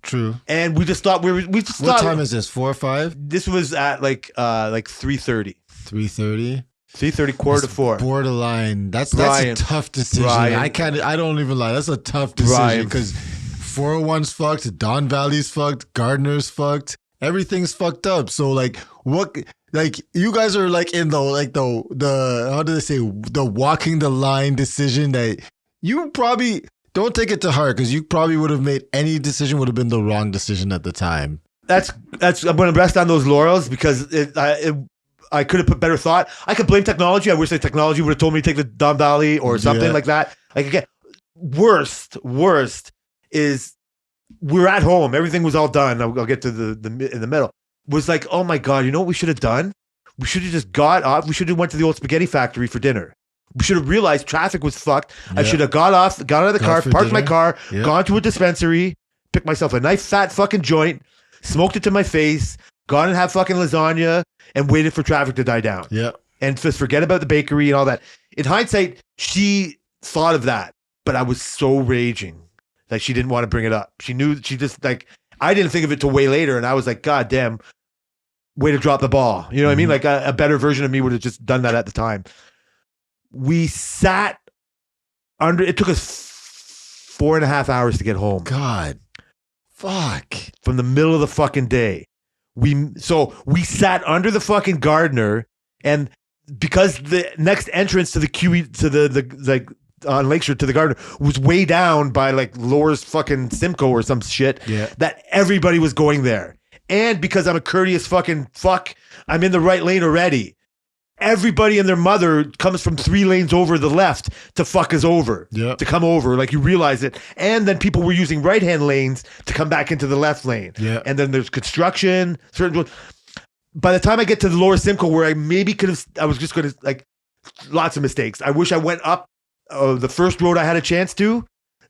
True. And we just thought What time is this? 4 or 5? This was at like 3:30. 3:30. 3:30, quarter to 4. Borderline. That's Brian. a tough decision. Brian. I don't even lie. That's a tough decision Brian. because 401's fucked, Don Valley's fucked, Gardner's fucked. Everything's fucked up. So like what, like you guys are like in the how do they say, the walking the line decision that you probably don't take it to heart, because you probably would have made any decision would have been the wrong decision at the time. That's I'm going to rest on those laurels because I could have put better thought. I could blame technology. I wish the technology would have told me to take the Don Valley or something like that. Like again, worst is we're at home. Everything was all done. I'll get to the in the middle. Was like, oh my God, you know what we should have done? We should have just got off. We should have went to the old spaghetti factory for dinner. We should have realized traffic was fucked. I should have got out of the car, parked my car, gone to a dispensary, picked myself a nice fat fucking joint, smoked it to my face, gone and have fucking lasagna, and waited for traffic to die down. Yeah. And just forget about the bakery and all that. In hindsight, she thought of that, but I was so raging that she didn't want to bring it up. She knew, she just like, I didn't think of it till way later, and I was like, God damn, way to drop the ball. You know what I mean? Like a better version of me would have just done that at the time. We sat under, it took us 4.5 hours to get home. God. Fuck. From the middle of the fucking day. We sat under the fucking Gardner, and because the next entrance to the QE to the like on Lakeshore to the Gardner was way down by like Lower's fucking Simcoe or some shit, that everybody was going there. And because I'm a courteous fucking fuck, I'm in the right lane already. Everybody and their mother comes from 3 lanes over the left to fuck us over, to come over. Like you realize it. And then people were using right-hand lanes to come back into the left lane. Yeah. And then there's construction. By the time I get to the Lower Simcoe, where I maybe could have, I was just going to, like, lots of mistakes. I wish I went up the first road I had a chance to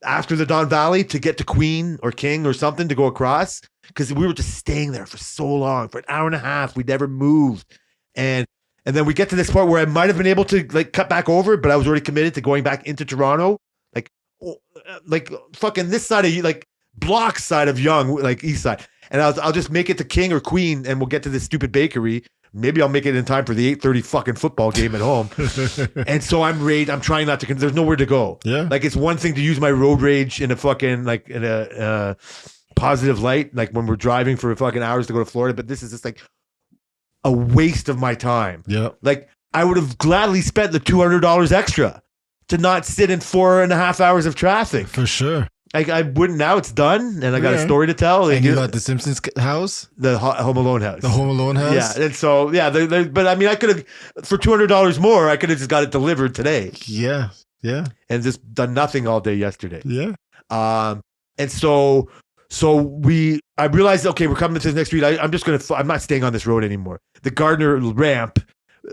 after the Don Valley to get to Queen or King or something to go across. Because we were just staying there for so long, for an hour and a half. We never moved. And then we get to this part where I might have been able to like cut back over, but I was already committed to going back into Toronto, like fucking this side of like block side of Yonge, like east side. And I'll just make it to King or Queen, and we'll get to this stupid bakery. Maybe I'll make it in time for the 8:30 fucking football game at home. And so I'm trying not to. There's nowhere to go. Yeah. Like it's one thing to use my road rage in a fucking like in a positive light, like when we're driving for fucking hours to go to Florida, but this is just like a waste of my time. Yeah. Like I would have gladly spent the $200 extra to not sit in 4.5 hours of traffic. For sure. I wouldn't. Now it's done, and I got a story to tell. And you got the Simpsons house, the Home Alone house, the Home Alone house. Yeah, and so but I mean, I could have for $200 more. I could have just got it delivered today. Yeah, yeah, and just done nothing all day yesterday. Yeah. And so I realized, okay, we're coming to the next street. I'm not staying on this road anymore. The Gardner ramp,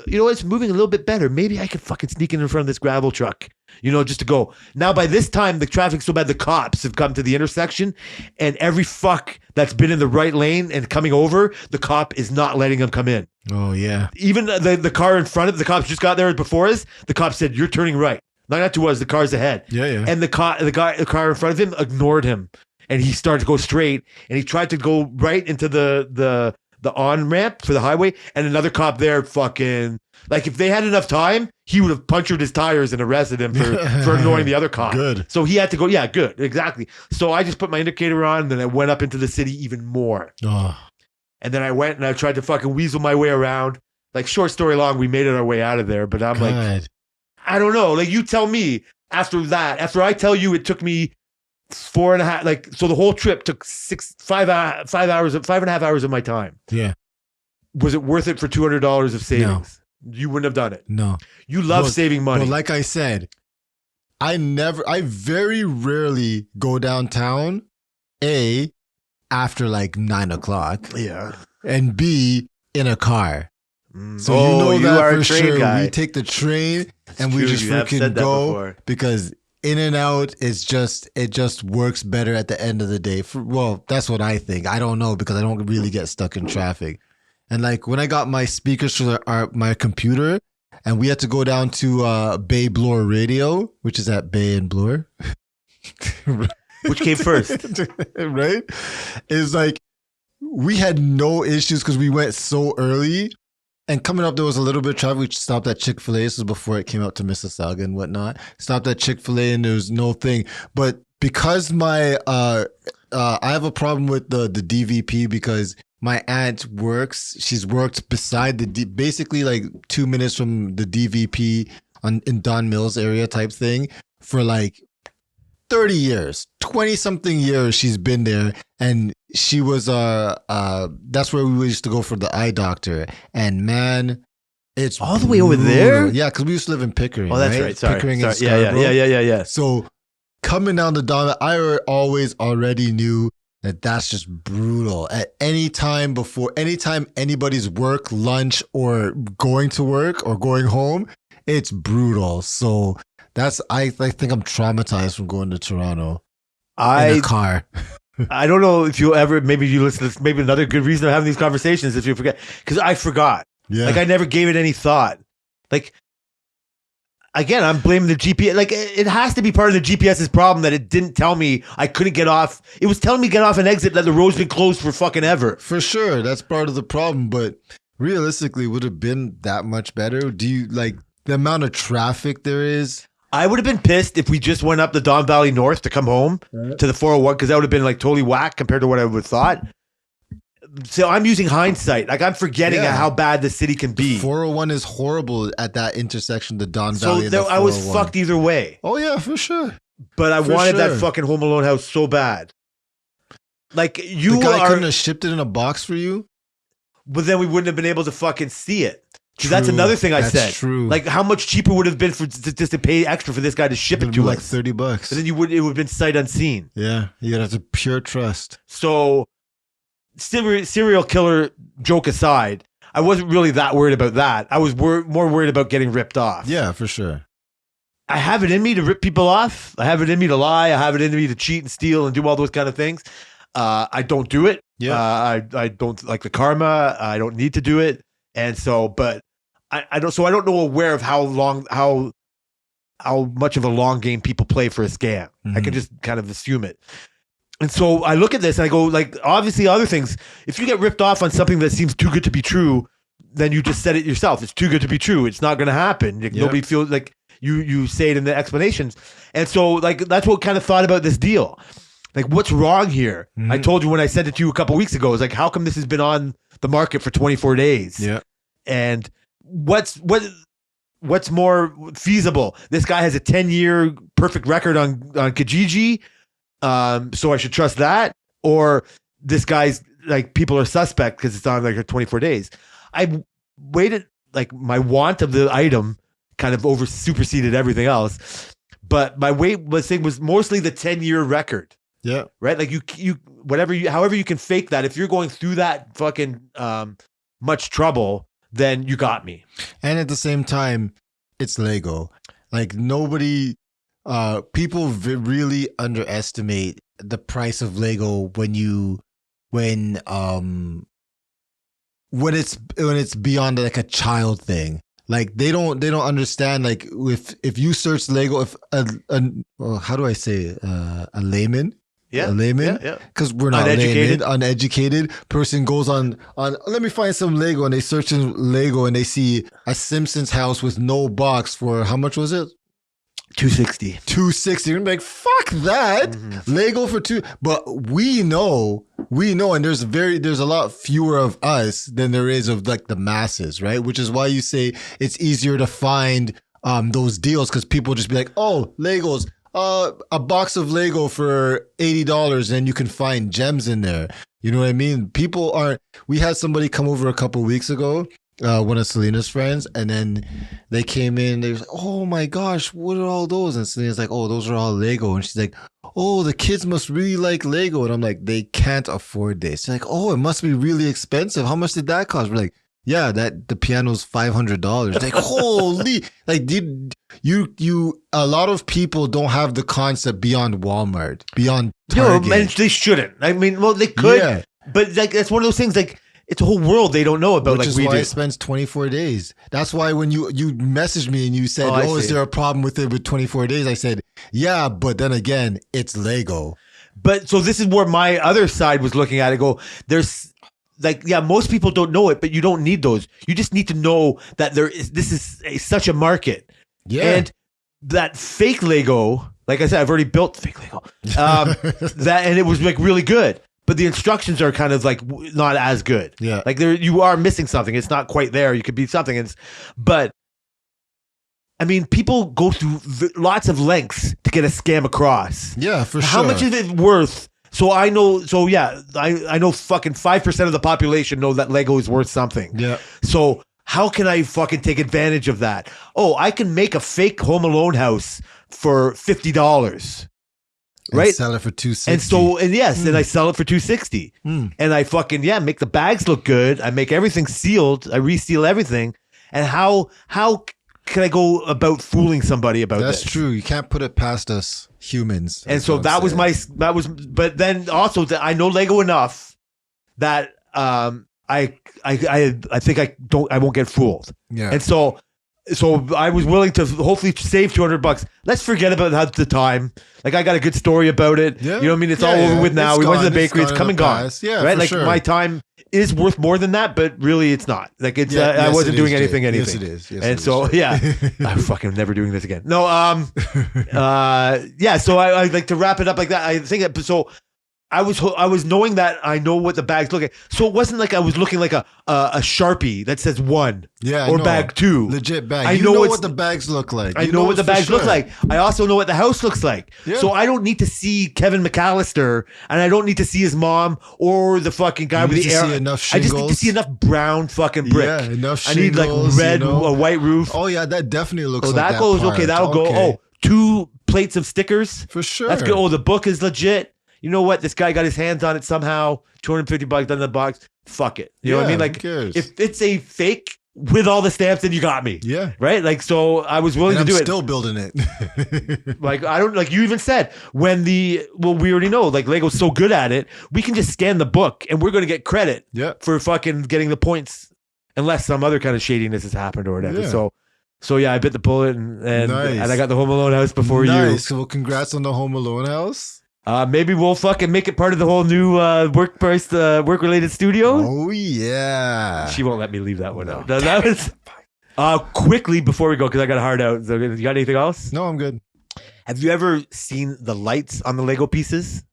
you know, it's moving a little bit better. Maybe I could fucking sneak in front of this gravel truck, you know, just to go. Now, by this time, the traffic's so bad, the cops have come to the intersection, and every fuck that's been in the right lane and coming over, the cop is not letting them come in. Oh, yeah. Even the car in front of the cops just got there before us. The cop said, "You're turning right." Not to us, the car's ahead. Yeah, yeah. And the car in front of him ignored him. And he started to go straight, and he tried to go right into the on-ramp for the highway, and another cop there fucking, like if they had enough time, he would have punctured his tires and arrested him for ignoring the other cop. Good. So he had to go, yeah, good, exactly. So I just put my indicator on, and then I went up into the city even more. Oh. And then I went and I tried to fucking weasel my way around. Like, short story long, we made it our way out of there, but I'm like, I don't know. Like, you tell me after I tell you it took me 4.5, like, so the whole trip took 5.5 hours of my time. Yeah. Was it worth it for $200 of savings? You wouldn't have done it. No. You love But- saving money. But like I said, I very rarely go downtown, A, after like 9 o'clock, yeah. and B, in a car. So Oh, you know you that are for a train sure. guy. We take the train and we true, just you have freaking said that go before. because in and out it just works better at the end of the day. Well, that's what I think. I don't know because I don't really get stuck in traffic. And like when I got my speakers for my computer, and we had to go down to Bay Bloor Radio, which is at Bay and Bloor. Which came first? Right? It's like we had no issues because we went so early. And coming up, there was a little bit of traffic. We stopped at Chick-fil-A. This was before it came out to Mississauga and whatnot. Stopped at Chick-fil-A and there was no thing. But because my, I have a problem with the DVP because my aunt works. She's worked beside basically like 2 minutes from the DVP in Don Mills area type thing for like 30 years, 20 something years she's been there. And she was, that's where we used to go for the eye doctor. And man, it's All the way over there? brutal. Yeah, because we used to live in Pickering. Oh, that's right. Sorry. Pickering and Sorry. Scarborough. Yeah. So coming down the Don, I always already knew that that's just brutal. At any time anytime anybody's work, lunch, or going to work or going home, it's brutal. So I think I'm traumatized from going to Toronto in a car. I don't know if you'll ever, maybe you listen to this, maybe another good reason of having these conversations is you forget. Because I forgot. Yeah. Like I never gave it any thought. Like, again, I'm blaming the GPS. Like it has to be part of the GPS's problem that it didn't tell me I couldn't get off. It was telling me get off an exit that the road's been closed for fucking ever. For sure. That's part of the problem. But realistically, would it have been that much better? Do you like the amount of traffic there is? I would have been pissed if we just went up the Don Valley North to come home to the 401 because that would have been like totally whack compared to what I would have thought. So I'm using hindsight. Like I'm forgetting how bad the city can be. 401 is horrible at that intersection, the Don So Valley. I was fucked either way. Oh yeah, for sure. But I For wanted that sure. fucking Home Alone house so bad. Like you The guy are, couldn't have shipped it in a box for you. but then we wouldn't have been able to fucking see it. 'Cause that's True. another thing I That's said. true. Like how much cheaper would it have been for just to pay extra for this guy to ship it It'd to be like us? $30. But then it would have been sight unseen. Yeah, you gotta have to pure trust. So serial killer joke aside, I wasn't really that worried about that. I was more worried about getting ripped off. Yeah, for sure. I have it in me to rip people off. I have it in me to lie. I have it in me to cheat and steal and do all those kind of things. I don't do it. Yeah. I don't like the karma. I don't need to do it. And so, but I don't. So I don't know aware of how much of a long game people play for a scam. I can just kind of assume it. And so I look at this and I go, like, obviously other things. If you get ripped off on something that seems too good to be true, then you just said it yourself. It's too good to be true. It's not going to happen. Like, nobody feels like you say it in the explanations. And so like that's what kind of thought about this deal. Like what's wrong here? I told you when I sent it to you a couple weeks ago. It's like how come this has been on the market for 24 days? Yeah. And what's more feasible? This guy has a 10-year perfect record on Kijiji. So I should trust that, or this guy's like people are suspect because it's on like 24 days. I waited, like my want of the item kind of superseded everything else, but my thing was mostly the 10-year record. Yeah. Right. Like however you can fake that. If you're going through that fucking much trouble, then you got me. And at the same time, it's Lego. Like nobody, people really underestimate the price of Lego when it's beyond like a child thing. Like they don't understand. Like if you search Lego, if how do I say it? A layman. Yeah. A layman? Yeah. Because we're not uneducated person goes on, let me find some Lego, and they search in Lego and they see a Simpsons house with no box for how much was it? $260. $260. You're gonna be like, fuck that. Lego for $2. But we know, and there's a lot fewer of us than there is of like the masses, right? Which is why you say it's easier to find those deals because people just be like, oh, Legos. A box of Lego for $80 and you can find gems in there. You know what I mean? We had somebody come over a couple weeks ago one of Selena's friends, and then they came in. They was like, "Oh my gosh, what are all those?" And Selena's like, "Oh, those are all Lego." And she's like, "Oh, the kids must really like Lego." And I'm like, "They can't afford this." She's like, "Oh, it must be really expensive. How much did that cost?" We're like, "Yeah, the piano's $500." Like, holy, like, dude, you. A lot of people don't have the concept beyond Walmart, beyond Target. And they shouldn't. I mean, well, they could, Yeah. but like that's one of those things. Like it's a whole world they don't know about. Which like is we why do. it spends 24 days. That's why when you messaged me and you said, Oh, I "Oh, is see. there a problem with it with 24 days?" I said, "Yeah, but then again, it's Lego." But so this is where my other side was looking at it. Go, there's like, yeah, most people don't know it, but you don't need those. You just need to know that this is such a market. Yeah. And that fake Lego, like I said, I've already built fake Lego. And it was like really good. But the instructions are kind of like not as good. Yeah. Like you are missing something. It's not quite there. You could be something. But I mean, people go through lots of lengths to get a scam across. Yeah, for How sure. much is it worth? So I know. So yeah, I know fucking 5% of the population know that Lego is worth something. Yeah. So how can I fucking take advantage of that? Oh, I can make a fake Home Alone house for $50. And Right? sell it for $260. And I sell it for $260. Mm. And I fucking make the bags look good. I make everything sealed. I reseal everything. And how can I go about fooling somebody about That's this? true. You can't put it past us humans. And That's so what I'm that saying. was but then also that I know Lego enough that I think I won't get fooled. Yeah. And so I was willing to hopefully save $200. Let's forget about the time. Like I got a good story about it. Yeah. You know what I mean? It's Yeah, all over yeah. with now. It's We went to the gone. It's bakery. It's gone come in and the gone. past. Yeah, right. for Like sure. my time is worth more than that, but really it's not. Like it's Yeah, I yes, wasn't it doing is, anything. Jay. Anything. Yes, it is. Yes, And it is, so Jay. yeah, I'm fucking never doing this again. No. Yeah. So I like to wrap it up like that. I think that, so. I was knowing that I know what the bags look like. So it wasn't like I was looking like a Sharpie that says 1 Yeah, or no. bag 2. Legit bag. I You know know it's- what the bags look like. I You know what it the for bags look sure. like. I also know what the house looks like. Yeah. So I don't need to see Kevin McAllister, and I don't need to see his mom or the fucking guy You with need the to air. see enough I just need to shingles. see enough brown fucking brick. Yeah, enough I need like shingles, red, you know? a white roof. Oh yeah, that definitely looks So like that goes part. okay. That'll go. Oh, 2 plates of stickers. for sure. That's good. Oh, the book is legit. You know what? This guy got his hands on it somehow. $250 in the box. Fuck it. You know what I mean? Yeah, Like, who cares? if it's a fake with all the stamps, then you got me. Yeah. Right? Like, so I was willing And to I'm do it. still building it. Like, I don't, like you even said, when we already know, like Lego's so good at it, we can just scan the book and we're going to get credit Yeah. for fucking getting the points unless some other kind of shadiness has happened or whatever. Yeah. So yeah, I bit the bullet and Nice. I got the Home Alone house before Nice. Well, congrats on the Home Alone house. you. Maybe we'll fucking make it part of the whole new work-related studio. Oh yeah. She won't let me leave that one out. No, that was quickly before we go because I got a hard out. So you got anything else? No, I'm good. Have you ever seen the lights on the Lego pieces?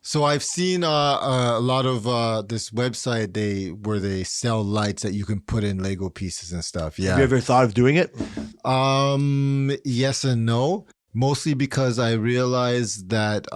So I've seen a lot of this website where they sell lights that you can put in Lego pieces and stuff. Have you Yeah. ever thought of doing it? Yes and no. Mostly because I realized that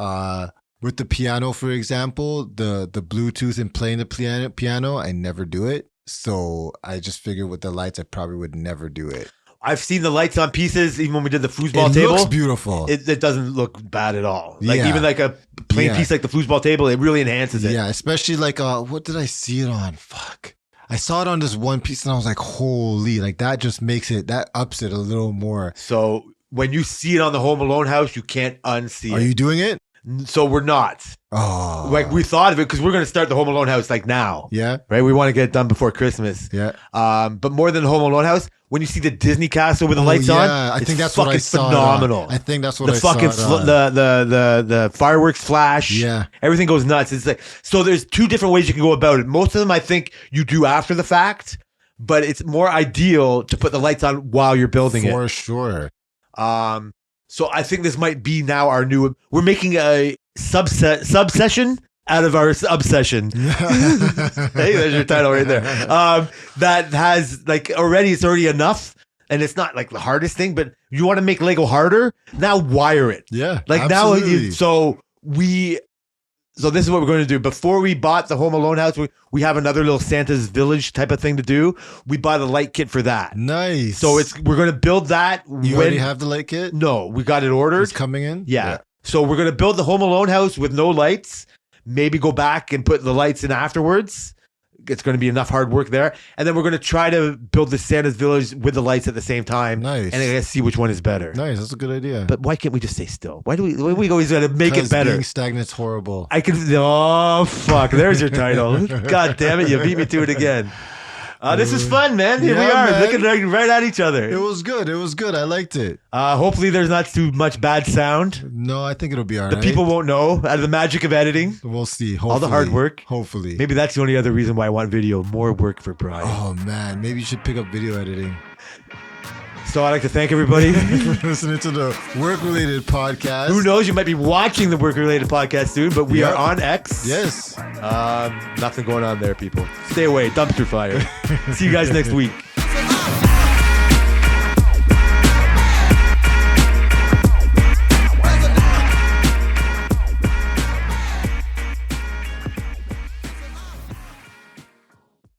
with the piano, for example, the Bluetooth and playing the piano, I never do it. So I just figured with the lights, I probably would never do it. I've seen the lights on pieces, even when we did the foosball It table. looks beautiful. It doesn't look bad at all. Like Yeah. even like a plain Yeah. piece like the foosball table, it really enhances it. Yeah, especially like what did I see it on? Fuck. I saw it on this one piece and I was like, holy, like that just makes it, that ups it a little more. So when you see it on the Home Alone house, you can't unsee Are it. you doing it? So we're not. Oh. Like we thought of it because we're going to start the Home Alone house like now. Yeah. Right? We want to get it done before Christmas. Yeah. But more than the Home Alone house, when you see the Disney castle with the Oh, lights yeah. on, I it's think that's what I fucking saw. phenomenal. I think that's what The I fucking saw. the fireworks flash, Yeah. everything goes nuts. It's like, so there's 2 different ways you can go about it. Most of them I think you do after the fact, but it's more ideal to put the lights on while you're building For sure. it. So I think this might be now our new. We're making a subsession out of our obsession. Hey, there's your title right there. That has like it's already enough. And it's not like the hardest thing, but you want to make Lego harder? Now wire it. Yeah. Like absolutely. now, so we So this is what we're going to do. Before we bought the Home Alone house, we have another little Santa's Village type of thing to do. We bought a light kit for that. Nice. So we're going to build that. You already have the light kit? No, we got it ordered. It's coming in? Yeah. So we're going to build the Home Alone house with no lights. Maybe go back and put the lights in afterwards. It's going to be enough hard work there. And then we're going to try to build the Santa's Village with the lights at the same time. Nice. And I gotta see which one is better. Nice. That's a good idea. But why can't we just stay still? Why do we always got to make it better? Being stagnant's horrible. I can. Oh fuck! There's your title. God damn it! You beat me to it again. This is fun, man. Here we Yeah, are, man. looking right at each It other. was good. It was good. I liked it. Hopefully, there's not too much bad sound. No, I think it'll be all The right. people won't know. Out of the magic of editing, We'll see. Hopefully. all the hard work. Hopefully. Maybe that's the only other reason why I want video. More work for Brian. Oh, man. Maybe you should pick up video editing. So I'd like to thank everybody. Listening to the work-related podcast. Who knows? You might be watching the work-related podcast soon, but we are on X. Yes. Nothing going on there, people. Stay away. Dumpster fire. See you guys next week.